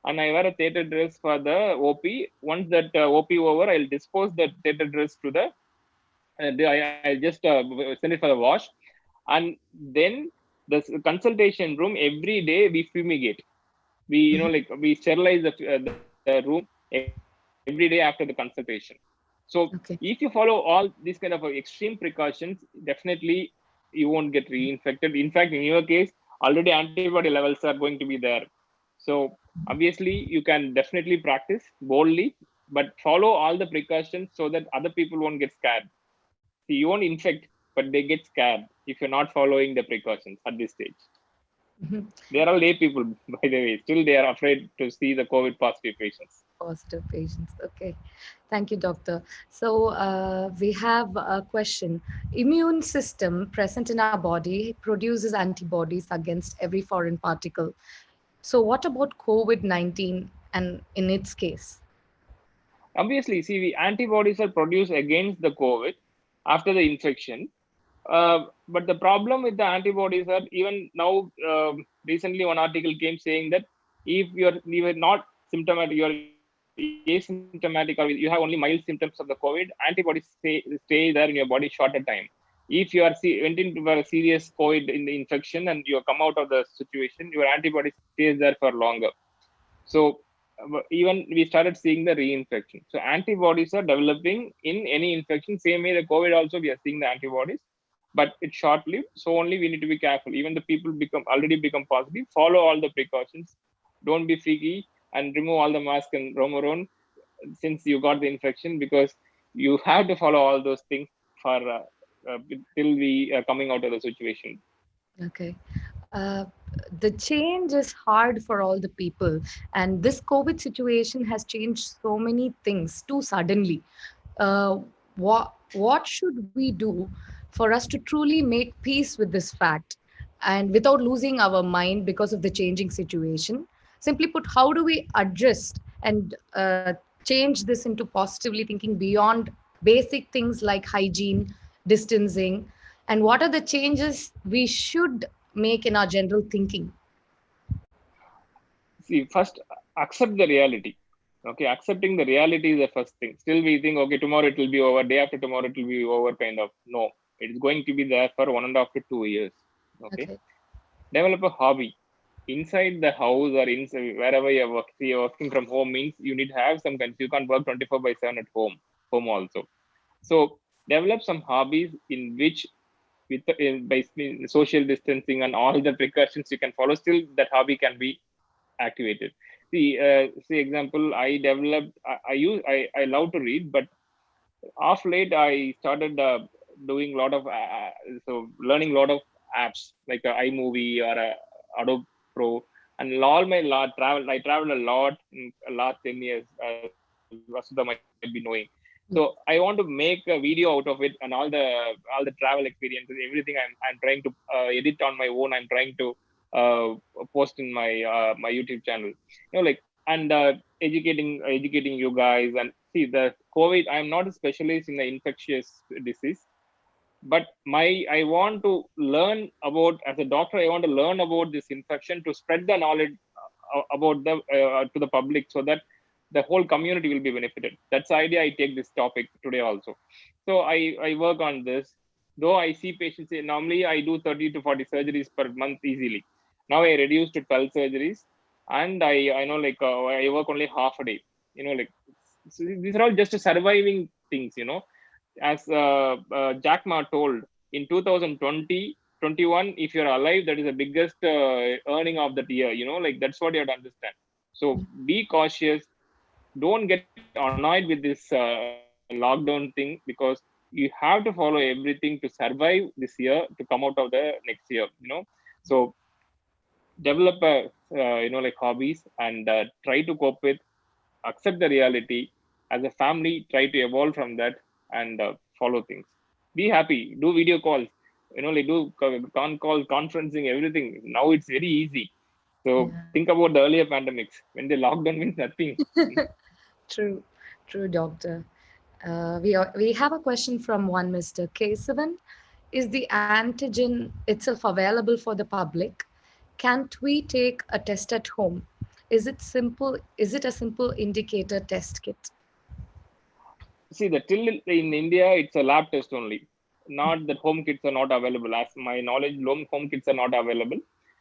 and I wear a theater dress for the OP. Once that OP over, I'll dispose the theater dress to the I'll just send it for the wash. And then the consultation room, every day we fumigate. We like we sterilize the room every day after the consultation. So if you follow Okay. all these kind of extreme precautions, definitely you won't get reinfected. In fact, in your case, already antibody levels are going to be there. So obviously you can definitely practice boldly, but follow all the precautions so that other people won't get scared. See, you won't infect, but they get scared if you're not following the precautions at this stage. Mhm. They are all lay people, by the way. Still, they are afraid to see the COVID positive patients. Positive patients. Okay. Thank you, doctor. So we have a question. Immune system present in our body produces antibodies against every foreign particle. So what about COVID-19 and in its case? Obviously, see, the antibodies are produced against the COVID after the infection. But the problem with the antibodies are, even now, recently one article came saying that if you are not symptomatic, you are asymptomatic, or you have only mild symptoms of the COVID, antibodies stay there in your body shorter time. If you went into a serious COVID in the infection and you come out of the situation, your antibodies stays there for longer. So even we started seeing the reinfection. So antibodies are developing in any infection. Same way the COVID also we are seeing the antibodies, but it's short-lived. So only we need to be careful. Even the people already become positive, follow all the precautions. Don't be freaky and remove all the mask and roam around since you got the infection, because you have to follow all those things for till we are coming out of the situation. Okay. Uh, the change is hard for all the people, and this COVID situation has changed so many things too suddenly. What should we do for us to truly make peace with this fact? and without losing our mind because of the changing situation. Simply put, how do we adjust and change this into positively thinking beyond basic things like hygiene, distancing, and what are the changes we should make in our general thinking? See, first accept the reality. Okay, accepting the reality is the first thing. Still, we think, okay, tomorrow it will be over, day after tomorrow it will be over, kind of. No, it is going to be there for 1.5 to 2 years. Okay, Okay. develop a hobby inside the house or inside wherever you're working. See, you're working from home means you need to have some kind. You can't work 24/7 at home also. So develop some hobbies in which with by social distancing and all the precautions you can follow, still that hobby can be activated. See example, I developed. I love to read, but off late I started doing a lot of so learning a lot of apps like iMovie or Adobe Pro, and all my travel. I traveled a lot in the last 10 years. Vasudha might be knowing. So I want to make a video out of it and all the travel experiences, everything. I'm trying to edit on my own. I'm trying to uh, post in my YouTube channel. Like, and educating you guys. And see, the COVID, I'm not a specialist in the infectious disease, but I want to learn about, as a doctor, I want to learn about this infection to spread the knowledge about the to the public, so that the whole community will be benefited. That's the idea I take this topic today also. So I work on this. Though I see patients, normally I do 30 to 40 surgeries per month easily. Now I reduced to 12 surgeries, and I know, like, I work only half a day. Like, so these are all just surviving things. As Jack Ma told in 2020-21, if you're alive, that is the biggest earning of that year. Like, that's what you have to understand. So be cautious. Don't get annoyed with this lockdown thing, because you have to follow everything to survive this year, to come out of the next year. So develop like hobbies, and try to cope with, accept the reality. As a family, try to evolve from that, and follow things. Be happy, do video calls, like, do con call, conferencing, everything. Now it's very easy. So Yeah. think about the earlier pandemics when the lockdown means nothing. True, true, doctor. We have a question from one Mr. Kesavan. Is the antigen itself available for the public? Can't we take a test at home? Is it simple? Is it a simple indicator test kit? See, the till in India, it's a lab test only. Not that home kits are not available. As my knowledge, home kits are not available.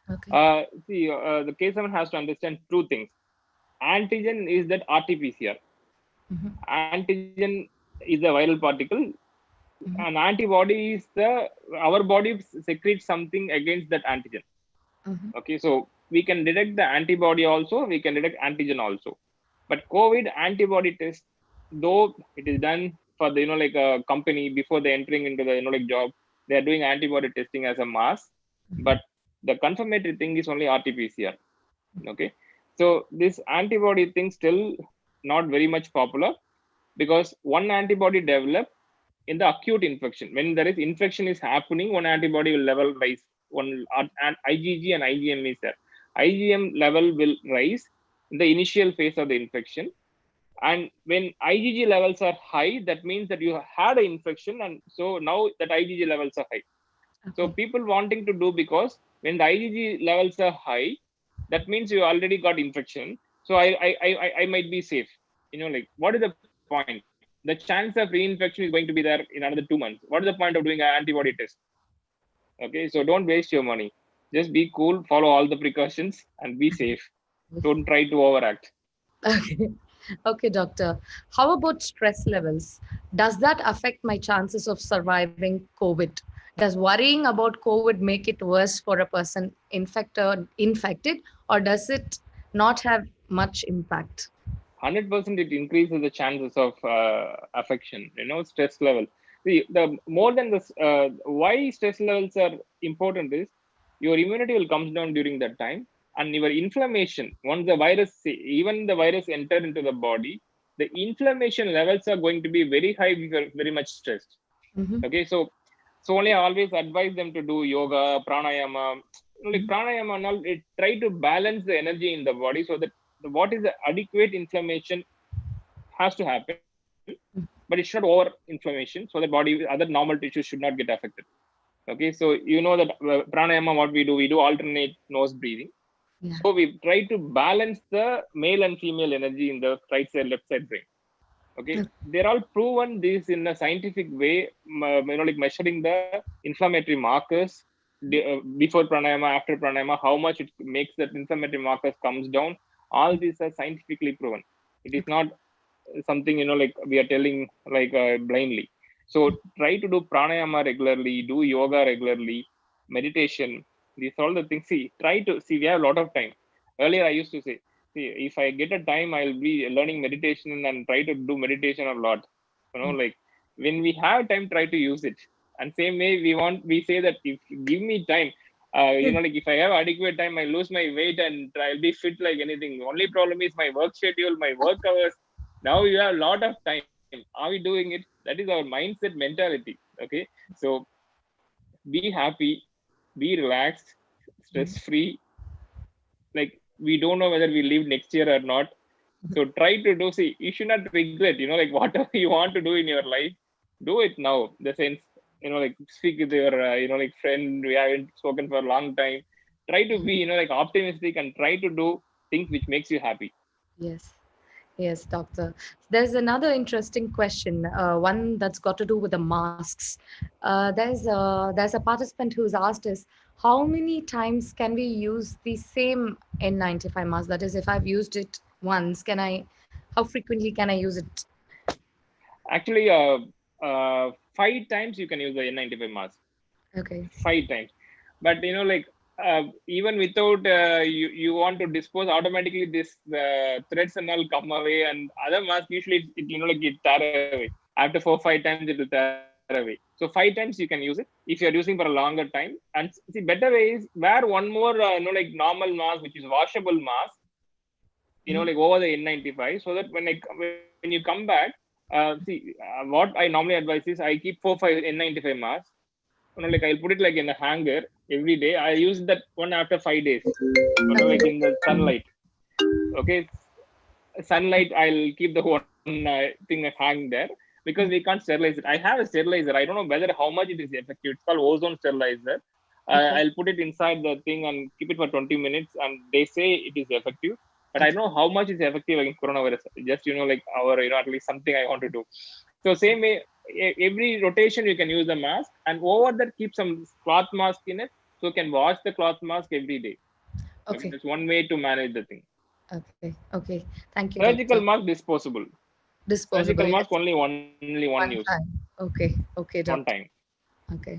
Okay. See, the K7 has to understand two things. Antigen is that RT-PCR. Mhm, Antigen is a viral particle. mhm, An antibody is our body secretes something against that antigen. mhm, Okay, so we can detect the antibody also, we can detect antigen also. But COVID antibody test, though it is done for the, like a company before they entering into the, like job, they are doing antibody testing as a mass. But the confirmatory thing is only RT-PCR. Okay, so this antibody thing still not very much popular, because one antibody developed in the acute infection. When there is infection is happening, one antibody will level rise. One and IgG and IgM is there. IgM level will rise in the initial phase of the infection. And when IgG levels are high, that means that you had an infection, and so now that IgG levels are high. So okay. people wanting to do, because when the IgG levels are high, that means you already got infection. So I might be safe. Like, what is the point? The chance of reinfection is going to be there in another 2 months. What is the point of doing an antibody test? Okay, so don't waste your money. Just be cool, follow all the precautions, and be safe. Don't try to overact. Okay. Okay, doctor. How about stress levels? Does that affect my chances of surviving COVID? Does worrying about COVID make it worse for a person infected, or does it not have much impact? 100% it increases the chances of affection. Stress level. See, the more than this, why stress levels are important is your immunity will comes down during that time, and your inflammation. Once the virus, even the virus enter into the body, the inflammation levels are going to be very high if you're very much stressed. Mhm. Okay, so So only I always advise them to do yoga, pranayama. Like pranayama and all, it try to balance the energy in the body so that what is the adequate inflammation has to happen, but it should not over inflammation so that body, other normal tissues should not get affected. Okay, so you know that pranayama, what we do alternate nose breathing. Yeah. So we try to balance the male and female energy in the right side, left side brain. Okay, they're all proven this in a scientific way, like measuring the inflammatory markers before pranayama, after pranayama, how much it makes that inflammatory markers comes down. All these are scientifically proven. It is Okay. not something like we are telling like blindly. So try to do pranayama regularly, do yoga regularly, meditation. These are all the things. See, try to see, we have a lot of time. Earlier I used to say, see, if I get a time, I'll be learning meditation and try to do meditation a lot. Like when we have time, try to use it. And same way we say that if you give me time, like if I have adequate time, I lose my weight and I'll be fit like anything. Only problem is my work schedule, my work hours. Now you have a lot of time. Are we doing it? That is our mindset mentality. Okay, so be happy, be relaxed, stress free. Like we don't know whether we live next year or not. So try to do, see, you should not regret, like whatever you want to do in your life, do it now. The sense, like speak with your like friend we haven't spoken for a long time. Try to be like optimistic and try to do things which makes you happy. Yes. Yes, doctor. There's another interesting question, one that's got to do with the masks. There's a participant who's asked us, how many times can we use the same N95 mask? That is, if I've used it once, how frequently can I use it? Actually, 5 times you can use the N95 mask. Okay. 5 times. But like even without you want to dispose, automatically this threads and all come away, and other mask usually like it tear away. After 4 5 times it will tear away. So 5 times you can use it if you're using for a longer time. And see, better way is wear one more like normal mask, which is washable mask, Mhm. like over the N95, so that when you come back, see, what I normally advise is I keep 4 5 N95 masks. Like I'll put it like in a hanger every day. I use that one after 5 days. Okay. Like in the sunlight. Okay, sunlight. I'll keep the one thing hang there because we can't sterilize it. I have a sterilizer. I don't know whether how much it is effective. It's called ozone sterilizer. Okay. I'll put it inside the thing and keep it for 20 minutes, and they say it is effective. But I Okay. don't know how much is effective against coronavirus. Just like our at least something I want to do. So same way, every rotation you can use the mask, and over that keep some cloth mask in it, so you can wash the cloth mask every day. Okay, Okay. that's one way to manage the thing. Okay. Okay. Thank you, Surgical doctor. mask disposable. Disposable. Surgical mask Yes. only one use, One time. Okay. Okay, one doctor. time. Okay.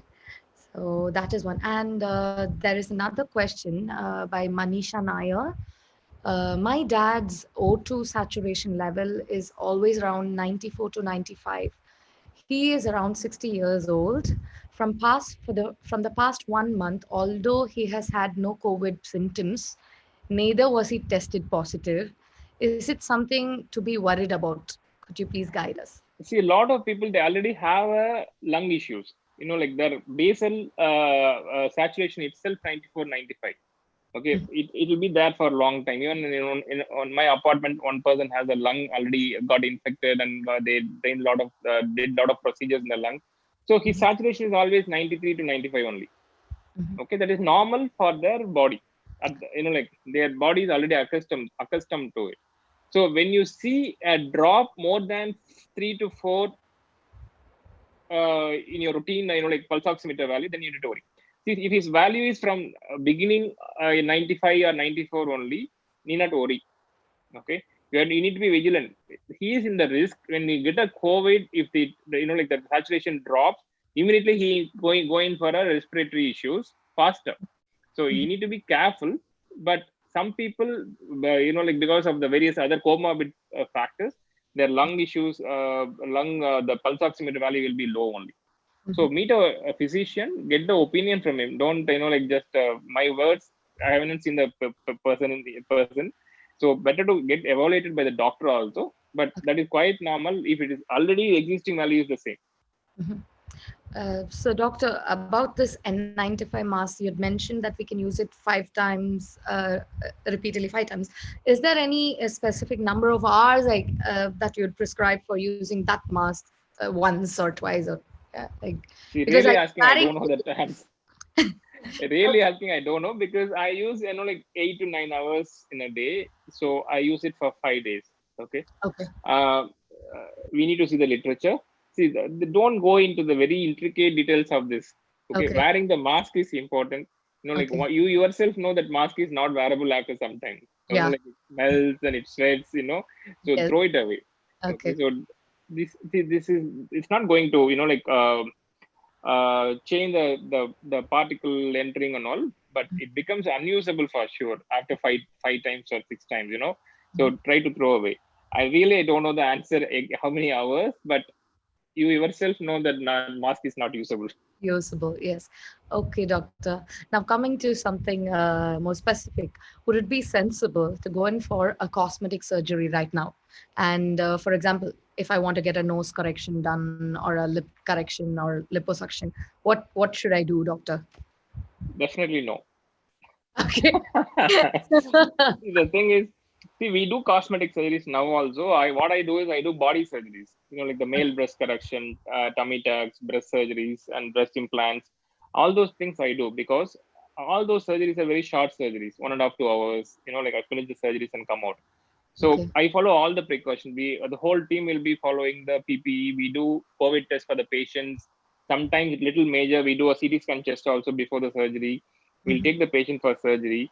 So that is one. And there is another question by Manisha Nair. My dad's O2 saturation level is always around 94 to 95. He is around 60 years old. From the past 1 month, although he has had no COVID symptoms, neither was he tested positive. Is it something to be worried about? Could you please guide us? See, a lot of people, they already have lung issues. Like their basal saturation itself 94 95. Okay, it will be there for a long time. Even on my apartment, one person has a lung already got infected, and they did a lot of procedures in the lung. So his Mhm, saturation is always 93 to 95 only. mhm, Okay, that is normal for their body. Like their body is already accustomed to it. So when you see a drop more than 3 to 4 in your routine, like pulse oximeter value, then you need to worry. See, if his value is from beginning 95 or 94 only, need not worry. Okay, you need to be vigilant. He is in the risk when you get a COVID. If like the saturation drops, immediately he going for a respiratory issues faster. So you mhm. need to be careful. But some people, like because of the various other comorbid factors, their lung issues, the pulse oximeter value will be low only. So Mhm. meet a physician, get the opinion from him. Don't like just my words. I haven't seen the person in the person. So better to get evaluated by the doctor also. But Okay. that is quite normal if it is already existing value is the same. Mhm. So, doctor, about this N95 mask, you had mentioned that we can use it 5 times, repeatedly 5 times. Is there any specific number of hours like that you'd prescribe for using that mask once or twice, or like, See, because really I'm asking, I carrying. don't know that answer. Really asking, I don't know because I use like 8 to 9 hours in a day, so I use it for 5 days. Okay, Okay. uh, we need to see the literature. See, don't go into the very intricate details of this. Okay, Okay. wearing the mask is important. Like Okay. you yourself know that mask is not wearable after some time. Yeah. Like it smells and it sweats. So Yes. throw it away. Okay, Okay. so this is it's not going to change the particle entering and all, but it becomes unusable for sure after five times or 6 times. So try to throw away. I don't know the answer how many hours, but you yourself know that mask is not usable. Usable, yes. Okay, doctor. Now, coming to something more specific, would it be sensible to go in for a cosmetic surgery right now? And for example, if I want to get a nose correction done or a lip correction or liposuction, what should I do, doctor? Definitely no. Okay. The thing is, see, we do cosmetic surgeries now also. What I do is I do body surgeries. Like the male breast correction, tummy tucks, breast surgeries, and breast implants. All those things I do because all those surgeries are very short surgeries, 1.5 to 2 hours. Like I finish the surgeries and come out. So Okay. I follow all the precautions. The whole team will be following the PPE. We do COVID test for the patients. Sometimes little major, we do a CT scan chest also before the surgery. We'll Mhm. take the patient for surgery.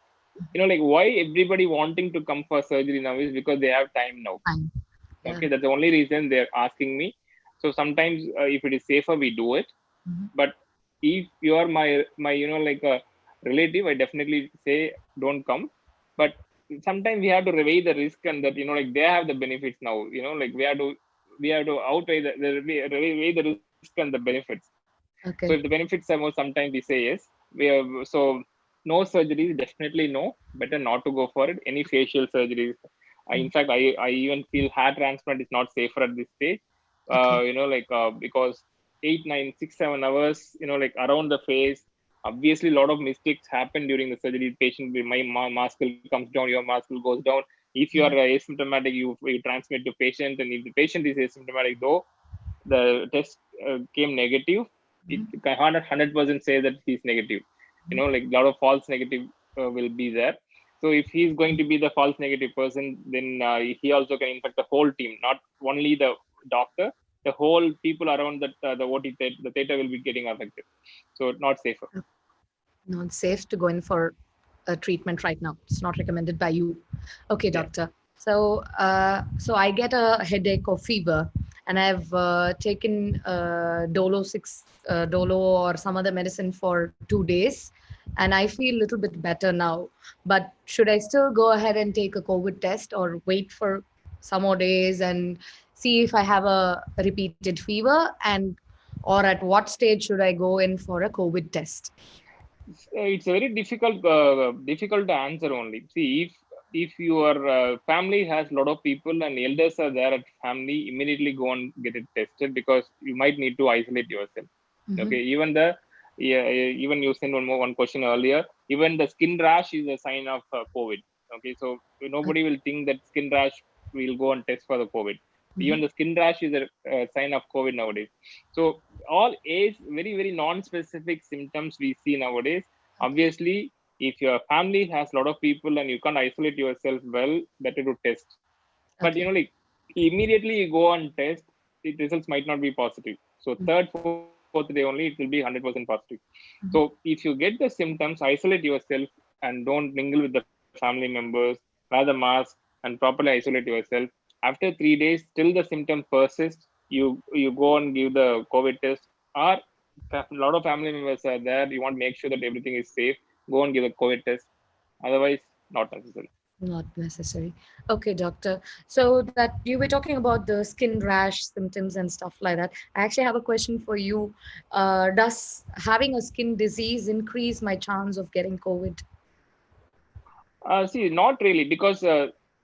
Like why everybody wanting to come for surgery now is because they have time now. Fine. Yeah. Okay, that's the only reason they're asking me. So sometimes if it is safer, we do it. Mhm. But if you are my like a relative, I definitely say don't come. But sometimes we have to weigh the risk, and that like they have the benefits now. Like we have to outweigh weigh the risk and the benefits. So if the Okay. benefits are more, sometimes we say yes. So no surgeries, definitely no. Better not to go for it. Any facial surgeries. In Mm. fact, I even feel hair transplant is not safer at this stage. Okay. Because 8, 9, 6, 7 hours, like around the face. Obviously, a lot of mistakes happen during the surgery. Patient, my mask will comes down, your mask will goes down. If you are Yeah. asymptomatic, you transmit to patient, and if the patient is asymptomatic, though the test came negative, it Mhm. can 100% say that he's negative. Like a lot of false negative will be there. So if he's going to be the false negative person, then he also can infect the whole team, not only the doctor. The whole people around the OT the theater will be getting affected. So not safer. Not safe to go in for a treatment right now. It's not recommended by you. Okay, Yeah. doctor. So I get a headache or fever, and I've taken Dolo or some other medicine for 2 days, and I feel a little bit better now. But should I still go ahead and take a COVID test, or wait for some more days and see if I have a repeated fever, and or at what stage should I go in for a COVID test? It's very difficult to answer only. See, if your family has a lot of people and elders are there at family, immediately go and get it tested because you might need to isolate yourself. Mhm. Okay, even you sent one question earlier. Even the skin rash is a sign of COVID. Okay, so nobody will think that skin rash will go and test for the COVID. Even Mhm. the skin rash is a sign of COVID nowadays. So all age very very non-specific symptoms we see nowadays. Obviously, if your family has a lot of people and you can't isolate yourself well, better to test. But Okay. like immediately you go and test, the results might not be positive. So third, fourth day only it will be 100% positive. So if you get the symptoms, isolate yourself and don't mingle with the family members. Wear the mask and properly isolate yourself. After 3 days, still the symptom persists, you go and give the COVID test. Or a lot of family members are there. You want to make sure that everything is safe. Go and give a COVID test. Otherwise, not necessary. Not necessary. Okay, doctor. So that you were talking about the skin rash symptoms and stuff like that. I actually have a question for you. Does having a skin disease increase my chance of getting COVID? See, not really, because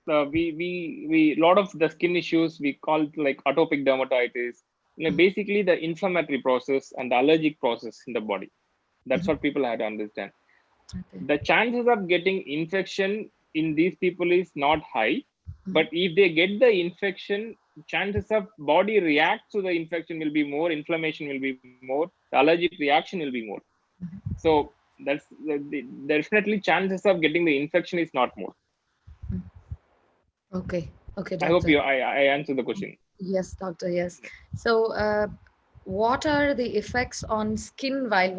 we lot of the skin issues we call it like atopic dermatitis, basically the inflammatory process and the allergic process in the body. That's Mhm. what people have to understand. Okay. The chances of getting infection in these people is not high, but if they get the infection, chances of body react to the infection will be more, inflammation will be more, the allergic reaction will be more. So that's definitely chances of getting the infection is not more. Okay. Okay, I hope doctor. I answered the question. Yes, doctor. Yes. So, what are the effects on skin while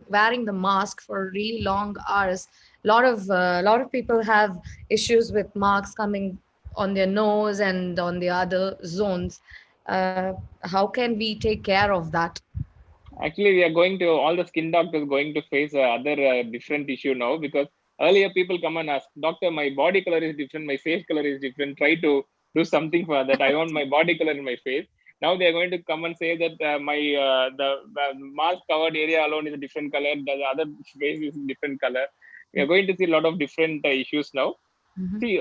wearing the mask for really long hours? A lot of people have issues with marks coming on their nose and on the other zones. How can we take care of that? Actually, we are going to all the skin doctors going to face other different issue now, because earlier people come and ask, doctor, my body color is different, my face color is different. Try to do something for that. I want my body color in my face. Now they are going to come and say that my the mask covered area alone is a different color. The other face is different color. We are going to see a lot of different issues now. Mhm. See,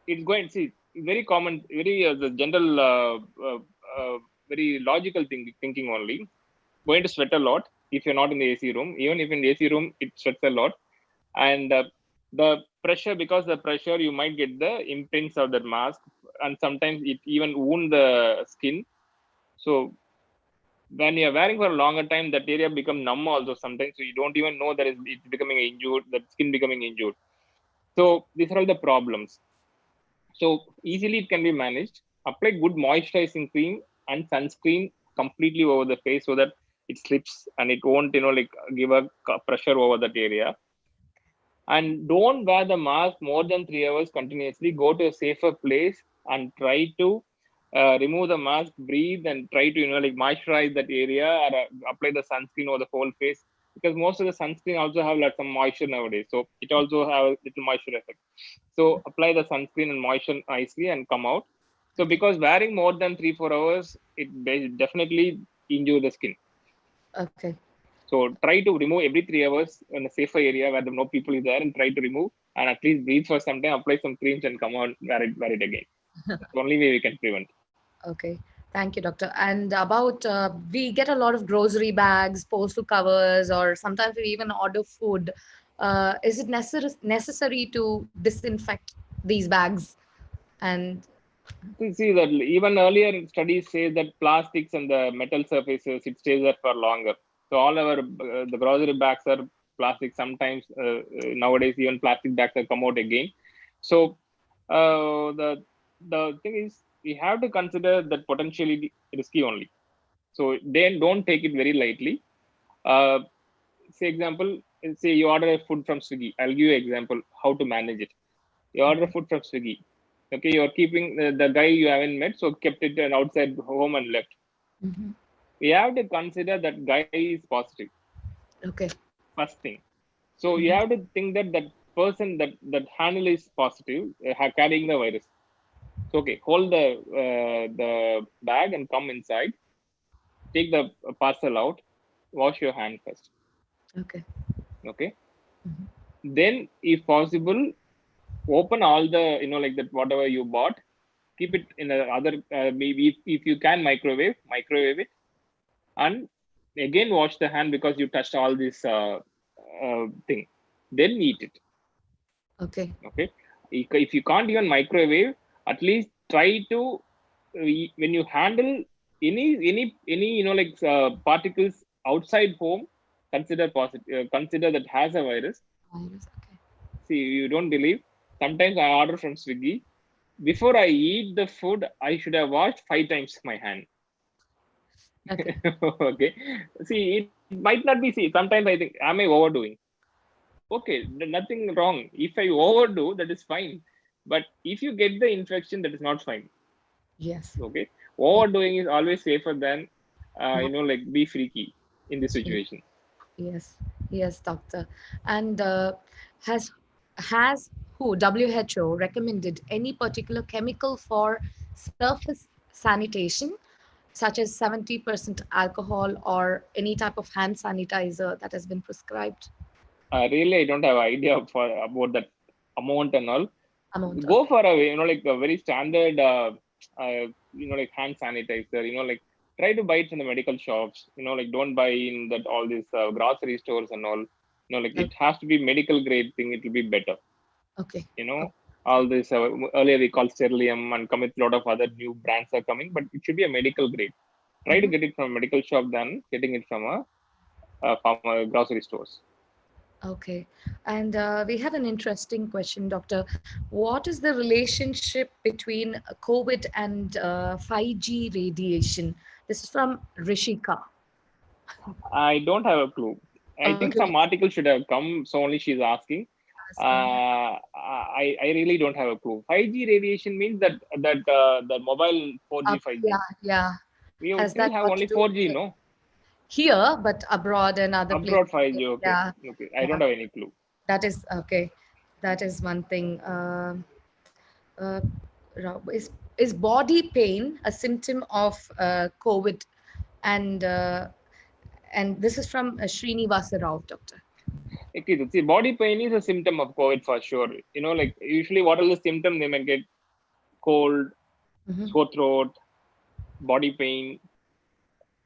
it's going. See, very common, very the general, very logical thinking only, going to sweat a lot if you're not in the AC room. Even if in the AC room, it sweats a lot. And the pressure, because the pressure, you might get the imprints of that mask, and sometimes it even wound the skin. So when you're wearing for a longer time, that area become numb also sometimes. So you don't even know that it's becoming injured, that skin becoming injured. So these are all the problems. So easily it can be managed. Apply good moisturizing cream and sunscreen completely over the face so that it slips and it won't, like give a pressure over that area. And don't wear the mask more than 3 hours continuously. Go to a safer place and try to remove the mask, breathe, and try to, like moisturize that area, or apply the sunscreen over the whole face, because most of the sunscreen also have like some moisture nowadays. So it also have a little moisture effect. So apply the sunscreen and moisture nicely and come out. So Okay. because wearing more than 3 4 hours, it definitely injure the skin. Okay. So try to remove every 3 hours in a safer area where no people is there, and try to remove and at least breathe for some time, apply some creams and come on, wear it again. That's the only way we can prevent. Okay. Thank you, doctor. And about we get a lot of grocery bags, postal covers, or sometimes we even order food. Is it necessary to disinfect these bags? And See that even earlier studies say that plastics and the metal surfaces, it stays there for longer. So all our the grocery bags are plastic. Sometimes nowadays even plastic bags have come out again. So the thing is, we have to consider that potentially risky only. So then don't take it very lightly. Uh, say example, say you order a food from Swiggy. I'll give you an example how to manage it. You order food from Swiggy. Okay, you're keeping the guy you haven't met, so kept it outside home and left. Mhm. We have to consider that guy is positive. Okay. First thing. So you Mhm. have to think that that person, that handle is positive, carrying the virus. So okay, hold the bag and come inside. Take the parcel out. Wash your hand first. Okay. Okay. Mhm. Then, if possible, open all the, like that whatever you bought, keep it in a other, maybe if you can microwave it, and again wash the hand because you touched all this thing, then eat it. Okay. Okay, if you can't even microwave, at least try to, when you handle any like particles outside home, consider positive, consider that has a virus. Virus. Okay. See, you don't believe, sometimes I order from Swiggy. Before I eat the food, I should have washed 5 times my hand. Okay. Okay. See, it might not be. See, sometimes I think, am I overdoing? Okay, nothing wrong. If I overdo, that is fine. But if you get the infection, that is not fine. Yes. Okay. Yes. Overdoing is always safer than, like be freaky in this situation. Yes. Yes, doctor. And has has who WHO recommended any particular chemical for surface sanitation, such as 70% alcohol or any type of hand sanitizer that has been prescribed Really, I don't have idea about that amount and all. amount? Go Okay. for a, like a very standard, like hand sanitizer, like try to buy it from the medical shops. Like don't buy in that all these grocery stores and all. Like it has to be medical grade thing. It will be better. Okay. You know, all this earlier we called sterilium and come with a lot of other new brands are coming, but it should be a medical grade. Try to get it from a medical shop than getting it from a grocery stores. Okay. And we have an interesting question, Doctor. What is the relationship between COVID and 5G radiation? This is from Rishika. I don't have a clue. I think Okay. some article should have come, so only she's asking. Asking. I really don't have a clue. 5G radiation means that the mobile 4G, 5G. Yeah, yeah. We Has still that have got to only do 4G, with no? here, but abroad and other Abroad places? 5G, okay. Yeah, Okay. I yeah. don't have any clue. That is okay. That is one thing. Uh, is body pain a symptom of COVID? And this is from Srinivasa Rao, doctor. Okay, see, body pain is a symptom of COVID for sure. Like usually what are the symptoms? They may get cold, Mhm. sore throat, body pain,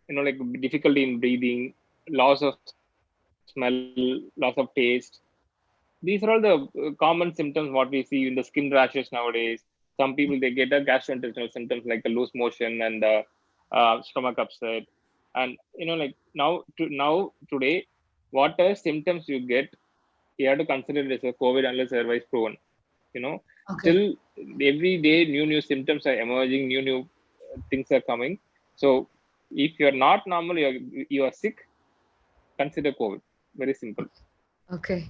like difficulty in breathing, loss of smell, loss of taste. These are all the common symptoms what we see in the skin rashes nowadays. Some people they get a gastrointestinal symptoms like a loose motion and stomach upset. And like today, what are symptoms you get, you have to consider it as a COVID unless otherwise proven. Okay. Still every day new symptoms are emerging, new things are coming. So if you're not normal, you are sick, consider COVID. Very simple. Okay.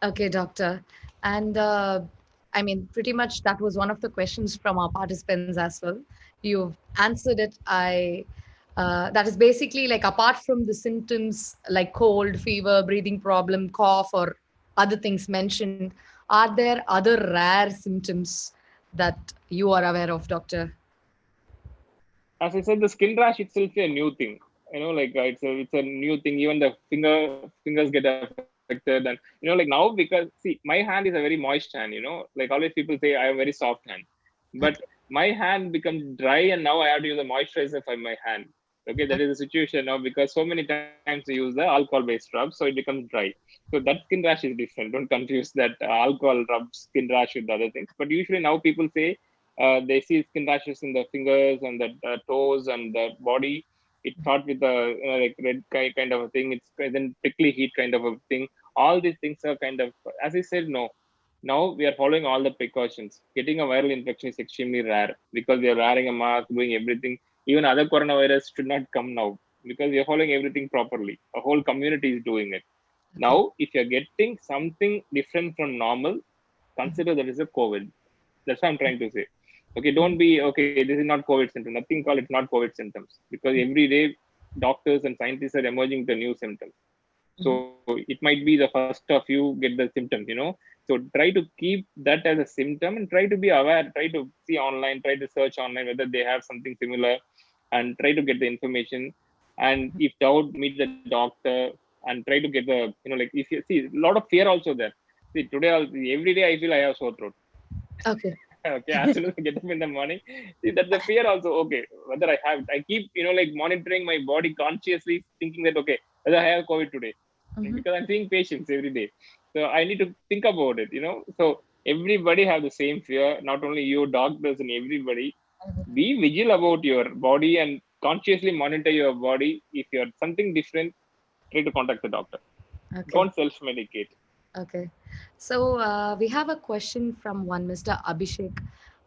Okay, doctor. And I mean, pretty much that was one of the questions from our participants as well. You've answered it. That is basically like apart from the symptoms like cold, fever, breathing problem, cough, or other things mentioned, are there other rare symptoms that you are aware of, doctor? As I said, the skin rash itself is a new thing. Like it's a new thing. Even the fingers get affected, and like now, because see, my hand is a very moist hand. Like always people say I have very soft hand, but Okay. my hand becomes dry, and now I have to use a moisturizer for my hand. Okay, that is the situation now because so many times we use the alcohol-based rub, so it becomes dry. So that skin rash is different. Don't confuse that alcohol rub skin rash with other things. But usually now people say they see skin rashes in the fingers and the toes and the body. It starts with a like red kind of a thing. It's then prickly heat kind of a thing. All these things are kind of, as I said, no. Now we are following all the precautions. Getting a viral infection is extremely rare because we are wearing a mask, doing everything. Even other coronavirus should not come now because we are following everything properly. A whole community is doing it. Okay. Now, if you're getting something different from normal, consider that is a COVID. That's what I'm trying to say. Okay, don't be okay. This is not COVID symptom. Nothing called it's not COVID symptoms because every day doctors and scientists are emerging the new symptoms. Mhm. So it might be the first of you get the symptoms. So try to keep that as a symptom and try to be aware. Try to see online. Try to search online whether they have something similar, and try to get the information. And if doubt, meet the doctor and try to get the like if you see a lot of fear also there. See today, every day I feel I have sore throat. Okay. Okay, as soon as I get up in the morning, see that the fear also. Okay, whether I have, I keep like monitoring my body consciously, thinking that okay, whether I have COVID today, Mhm. because I'm seeing patients every day, so I need to think about it. So everybody have the same fear. Not only you, doctors, and everybody. Be vigilant about your body and consciously monitor your body. If you're something different, try to contact the doctor. Okay. Don't self-medicate. Okay. So we have a question from one Mr. Abhishek.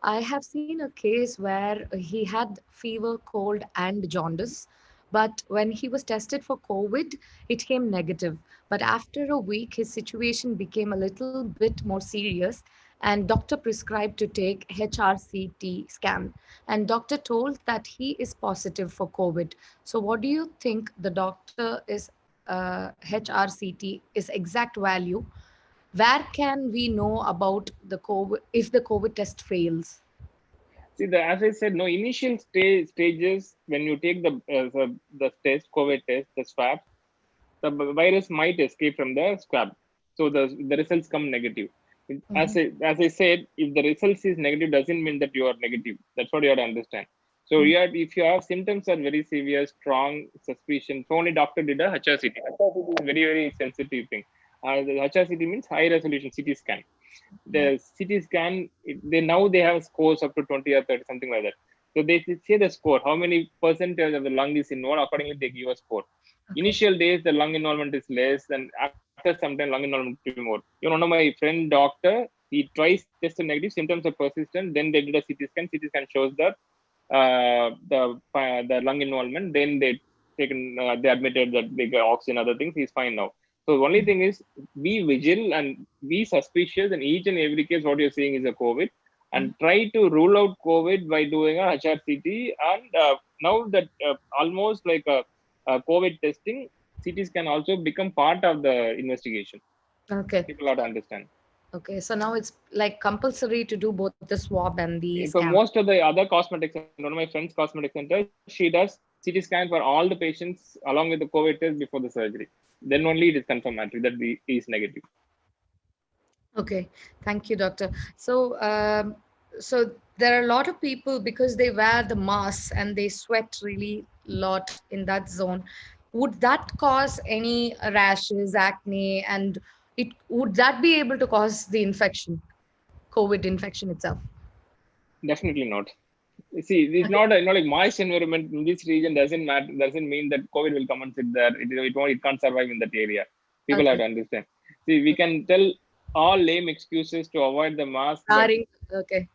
I have seen a case where he had fever, cold, and jaundice. But when he was tested for COVID, it came negative. But after a week, his situation became a little bit more serious, and doctor prescribed to take HRCT scan. And doctor told that he is positive for COVID. So, what do you think the doctor is HRCT is exact value? Where can we know about the COVID if the COVID test fails? See, as I said, no initial stages when you take the test, COVID test, the swab, the virus might escape from the swab, so the results come negative. Mhm. As I said, if the results is negative, doesn't mean that you are negative. That's what you have to understand. So if you have symptoms are very severe, strong suspicion, so only doctor did a HRCT. HRCT is a very, very sensitive thing. The HRCT means high resolution CT scan. The CT scan, they have scores up to 20 or 30, something like that. So they say the score, how many percentage of the lung is involved, accordingly they give a score. Initial days, the lung involvement is less, and after some time, lung involvement will be more. One of my friend doctor, he twice tested negative, symptoms are persistent, then they did a CT scan. CT scan shows that the lung involvement. Then they admitted that they got oxygen, other things. He's fine now. So the only thing is be vigilant and be suspicious. In each and every case, what you're seeing is a COVID, and try to rule out COVID by doing a HRCT. And now that almost like a COVID testing, CTs can also become part of the investigation. Okay. People have to understand. Okay. So now it's like compulsory to do both the swab and the For scan. most of the other cosmetic centers, one of my friend's cosmetic center, she does CT scan for all the patients along with the COVID test before the surgery. Then only it is confirmatory that the is negative. Okay, thank you, doctor. So, so there are a lot of people because they wear the masks and they sweat really lot in that zone. Would that cause any rashes, acne, and it would that be able to cause the infection, COVID infection itself? Definitely not. See, it's not like moist environment in this region doesn't matter. Doesn't mean that COVID will come and sit there. It can't survive in that area. People have Okay. to understand. See, we can tell all lame excuses to avoid the mask, but Wearing, okay.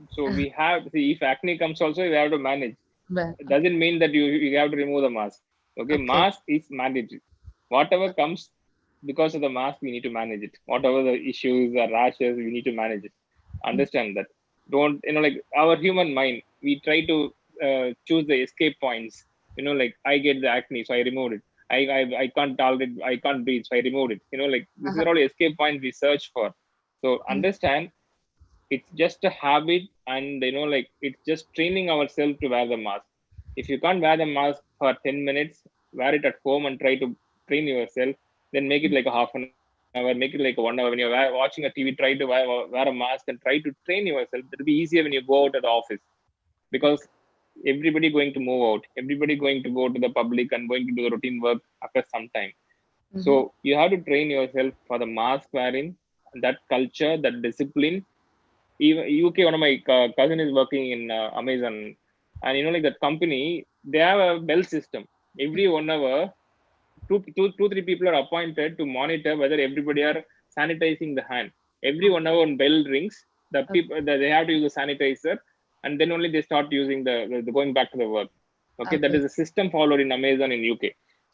so we have see if acne comes also we have to manage. Well, It okay. doesn't mean that you have to remove the mask. Okay, Okay. mask is mandatory. Whatever comes because of the mask, we need to manage it. Whatever the issues or rashes, we need to manage it. Understand that. Don't like our human mind. We try to choose the escape points. Like I get the acne, so I removed it. I can't tolerate. I can't breathe, so I removed it. Like this is Uh-huh. all escape points we search for. So understand it's just a habit, and like it's just training ourselves to wear the mask. If you can't wear the mask for 10 minutes, wear it at home and try to train yourself. Then make it like a half an hour, make it like a 1 hour. When you're watching a TV, try to wear a mask and try to train yourself. It'll be easier when you go out of the office, because everybody going to move out, everybody going to go to the public and going to do the routine work after some time. So Mhm. you have to train yourself for the mask wearing, that culture, that discipline. Even UK, one of my cousin is working in Amazon, and like that company, they have a bell system. Every 1 hour, three people are appointed to monitor whether everybody are sanitizing the hand. Every 1 hour when bell rings, the Okay. people they have to use the sanitizer, and then only they start using the going back to the work. Okay, that Okay. is a system followed in Amazon in UK.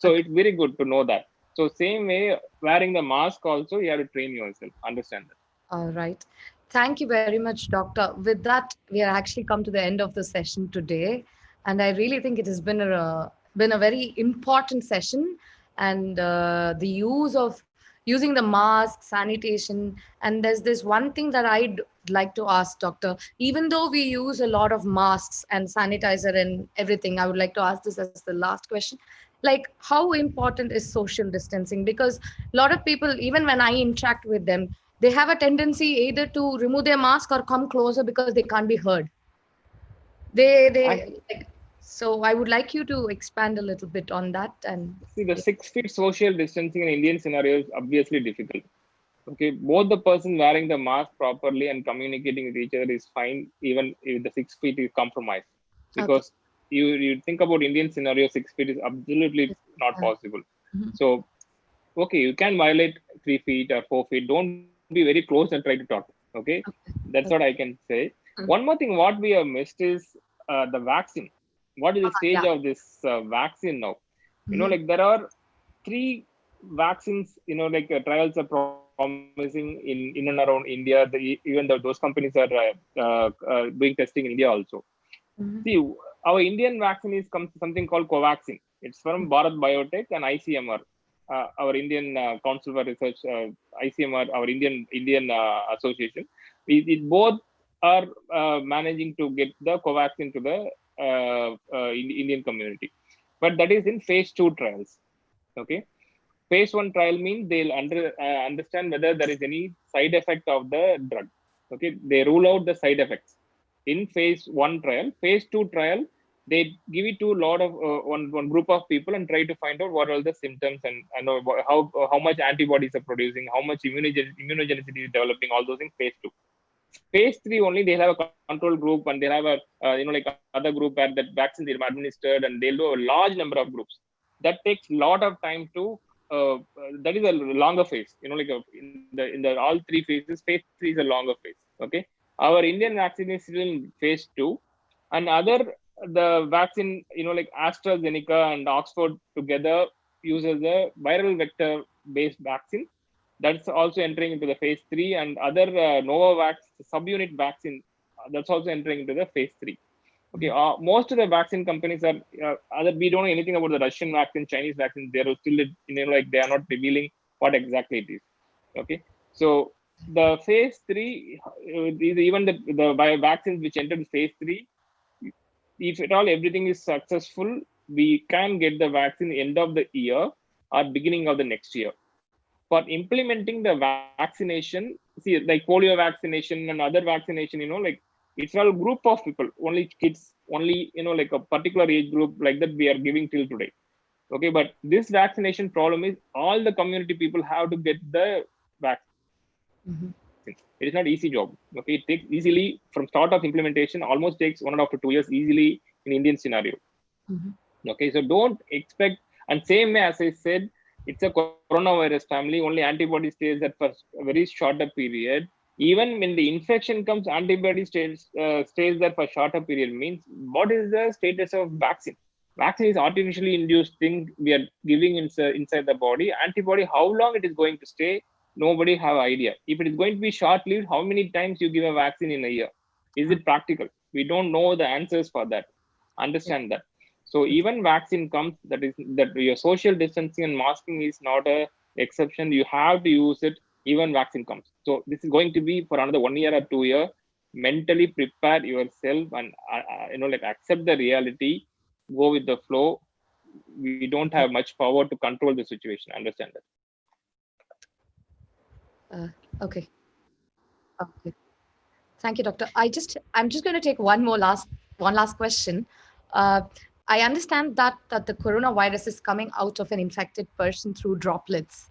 So Okay. it's very good to know that. So same way, wearing the mask also, you have to train yourself. Understand that. All right. Thank you very much, Doctor. With that, we are actually come to the end of the session today, and I really think it has been a very important session. And the use of using the mask, sanitation, and there's this one thing that I'd like to ask, Doctor. Even though we use a lot of masks and sanitizer and everything, I would like to ask this as the last question. Like, how important is social distancing? Because a lot of people, even when I interact with them, they have a tendency either to remove their mask or come closer because they can't be heard. They like, so I would like you to expand a little bit on that. And See, the yeah. 6 feet social distancing in Indian scenario is obviously difficult. Okay, both the person wearing the mask properly and communicating with each other is fine, even if the 6 feet is compromised. Okay. Because you think about Indian scenario, 6 feet is absolutely not Uh, possible. mhm. So, okay, you can violate 3 feet or 4 feet. Don't be very close and try to talk. Okay, that's what I Okay. can say. One Mm. more thing, what we have missed is the vaccine. What is the stage Yeah. of this vaccine now? Mhm. Like there are three vaccines, like trials are promising in and around India. Even though those companies are doing testing in India also. Mhm. See, our Indian vaccine is something called Covaxin. It's from Bharat Biotech and ICMR, our Indian Council for Research, ICMR, our Indian association. It both are managing to get the Covaxin to the Indian community, but that is in phase 2 trials. Okay, phase 1 trial means they'll understand whether there is any side effect of the drug. Okay, they rule out the side effects in phase 1 trial. Phase 2 trial, they give it to a lot of one group of people and try to find out what are the symptoms and how much antibodies are producing, how much immunogenicity is developing, all those things. Phase 2. Phase 3 only they'll have a control group and they'll have a like other group where that vaccines are administered, and they'll do a large number of groups. That takes a lot of time to that is a longer phase. Like in the all three phases, phase 3 is a longer phase. Okay, our Indian vaccine is still in phase 2, and other the vaccine like AstraZeneca and Oxford together uses a viral vector based vaccine that's also entering into the phase 3, and other Novavax subunit vaccine that's also entering into the phase 3. Okay, most of the vaccine companies are other. We don't know anything about the Russian vaccine, Chinese vaccine. They're still like they are not revealing what exactly it is. Okay, so the phase 3 is even the vaccines which entered phase 3. If at all everything is successful, we can get the vaccine end of the year or beginning of the next year. For implementing the vaccination, see, like polio vaccination and other vaccination, like it's all group of people, only kids, only like a particular age group like that we are giving till today. Okay, but this vaccination problem is all the community people have to get the vaccine. Mhm. It is not easy job. Okay, it takes easily from start of implementation almost takes 1.5 to 2 years easily in Indian scenario. Mhm. Okay, so don't expect, and same way as I said, it's a coronavirus family, only antibody stays there for a very shorter period. Even when the infection comes, antibody stays there for shorter period. Means what is the status of vaccine? Vaccine is artificially induced thing we are giving inside the body. Antibody, how long it is going to stay, nobody have idea. If it is going to be short-lived, how many times you give a vaccine in a year? Is it practical? We don't know the answers for that. Yeah. Understand that. So even vaccine comes, that is that your social distancing and masking is not a exception. You have to use it. Even vaccine comes. So this is going to be for another 1 year or 2 year. Mentally prepare yourself and like accept the reality. Go with the flow. We don't have Okay. much power to control the situation. Understand that. Uh, okay. Okay. Thank you, doctor. I'm just going to take one last question. Uh, I understand that the coronavirus is coming out of an infected person through droplets.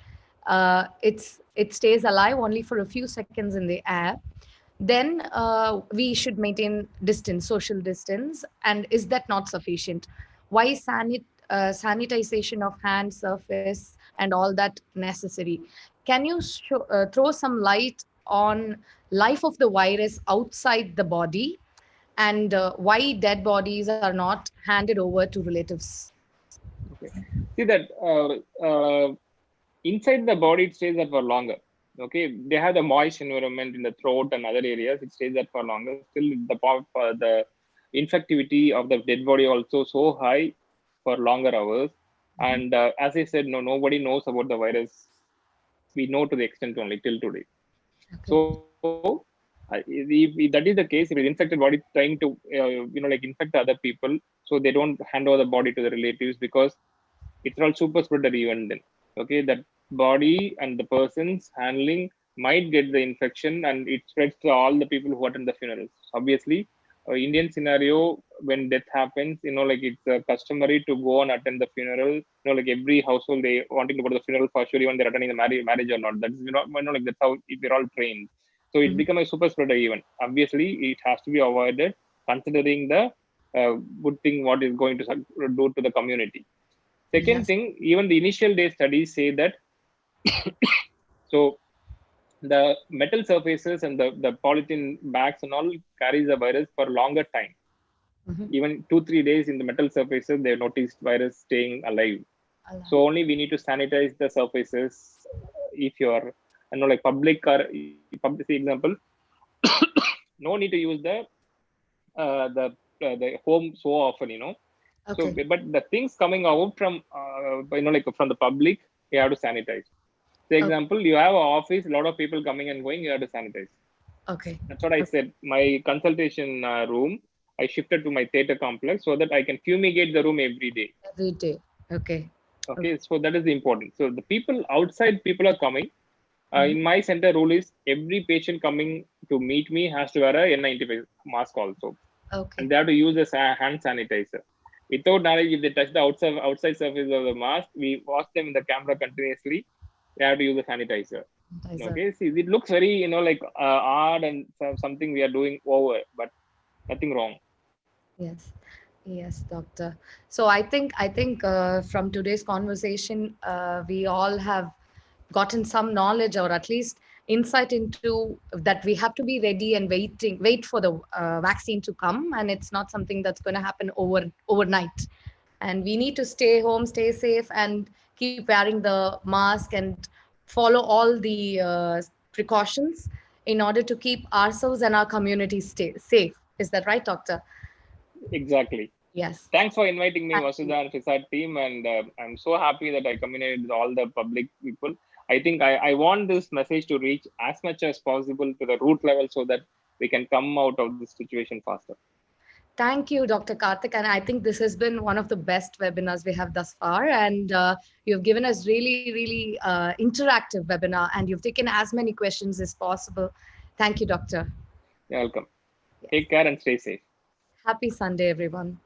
It stays alive only for a few seconds in the air. Then we should maintain distance, social distance. And is that not sufficient? Why sanitization of hand surface and all that necessary? Can you throw some light on life of the virus outside the body, and why dead bodies are not handed over to relatives? Okay. See that inside the body it stays there for longer. Okay, they have the moist environment in the throat and other areas. It stays there for longer. Still, the infectivity of the dead body also so high for longer hours. Mhm. And as I said, no, nobody knows about the virus. We know to the extent only till today. So if that is the case, if it's infected body trying to like infect other people, so they don't hand over the body to the relatives because it's all super spreader event then. Okay, that body and the person's handling might get the infection and it spreads to all the people who attend the funerals. Obviously, Indian scenario, when death happens, like it's customary to go and attend the funeral. Like every household they wanting to go to the funeral for sure, even they're attending the marriage or not. That's like that's how we're all trained. So it Mhm. become a super spreader event. Obviously, it has to be avoided considering the good thing what is going to do to the community. Second Yes. thing, even the initial day studies say that so the metal surfaces and the polythene bags and all carries the virus for longer time. Mhm. Even 2-3 days in the metal surfaces, they noticed virus staying alive. Alive. So only we need to sanitize the surfaces if you're like public or public example, no need to use the home so often. So, Okay. but the things coming out from like from the public, you have to sanitize. For Okay. example, you have an office, a lot of people coming and going, you have to sanitize. Okay. That's what I said. My consultation room, I shifted to my theater complex so that I can fumigate the room every day. Every day. Okay. Okay. Okay, so that is important. So the people outside people are coming. Mhm. In my center rule is every patient coming to meet me has to wear a N95 mask also. Okay. and they have to use this hand sanitizer. Without knowledge, if they touch the outside surface of the mask, we wash them in the camera continuously. They have to use the sanitizer. Sanitizer. Okay, see, it looks very, odd and something we are doing over, but nothing wrong. Yes, yes, doctor. So I think from today's conversation, we all have gotten some knowledge or at least insight into that we have to be ready and wait for the vaccine to come, and it's not something that's going to happen overnight. And we need to stay home, stay safe, and keep wearing the mask and follow all the precautions in order to keep ourselves and our community stay safe. Is that right, doctor? Exactly. Yes. Thanks for inviting me, Thank you. Vasudha and FISAT team, and I'm so happy that I communicated with all the public people. I think I want this message to reach as much as possible to the root level so that we can come out of this situation faster. Thank you, Dr. Karthik. And I think this has been one of the best webinars we have thus far. And you've given us really, really interactive webinar, and you've taken as many questions as possible. Thank you, Doctor. You're welcome. Yes. Take care and stay safe. Happy Sunday, everyone.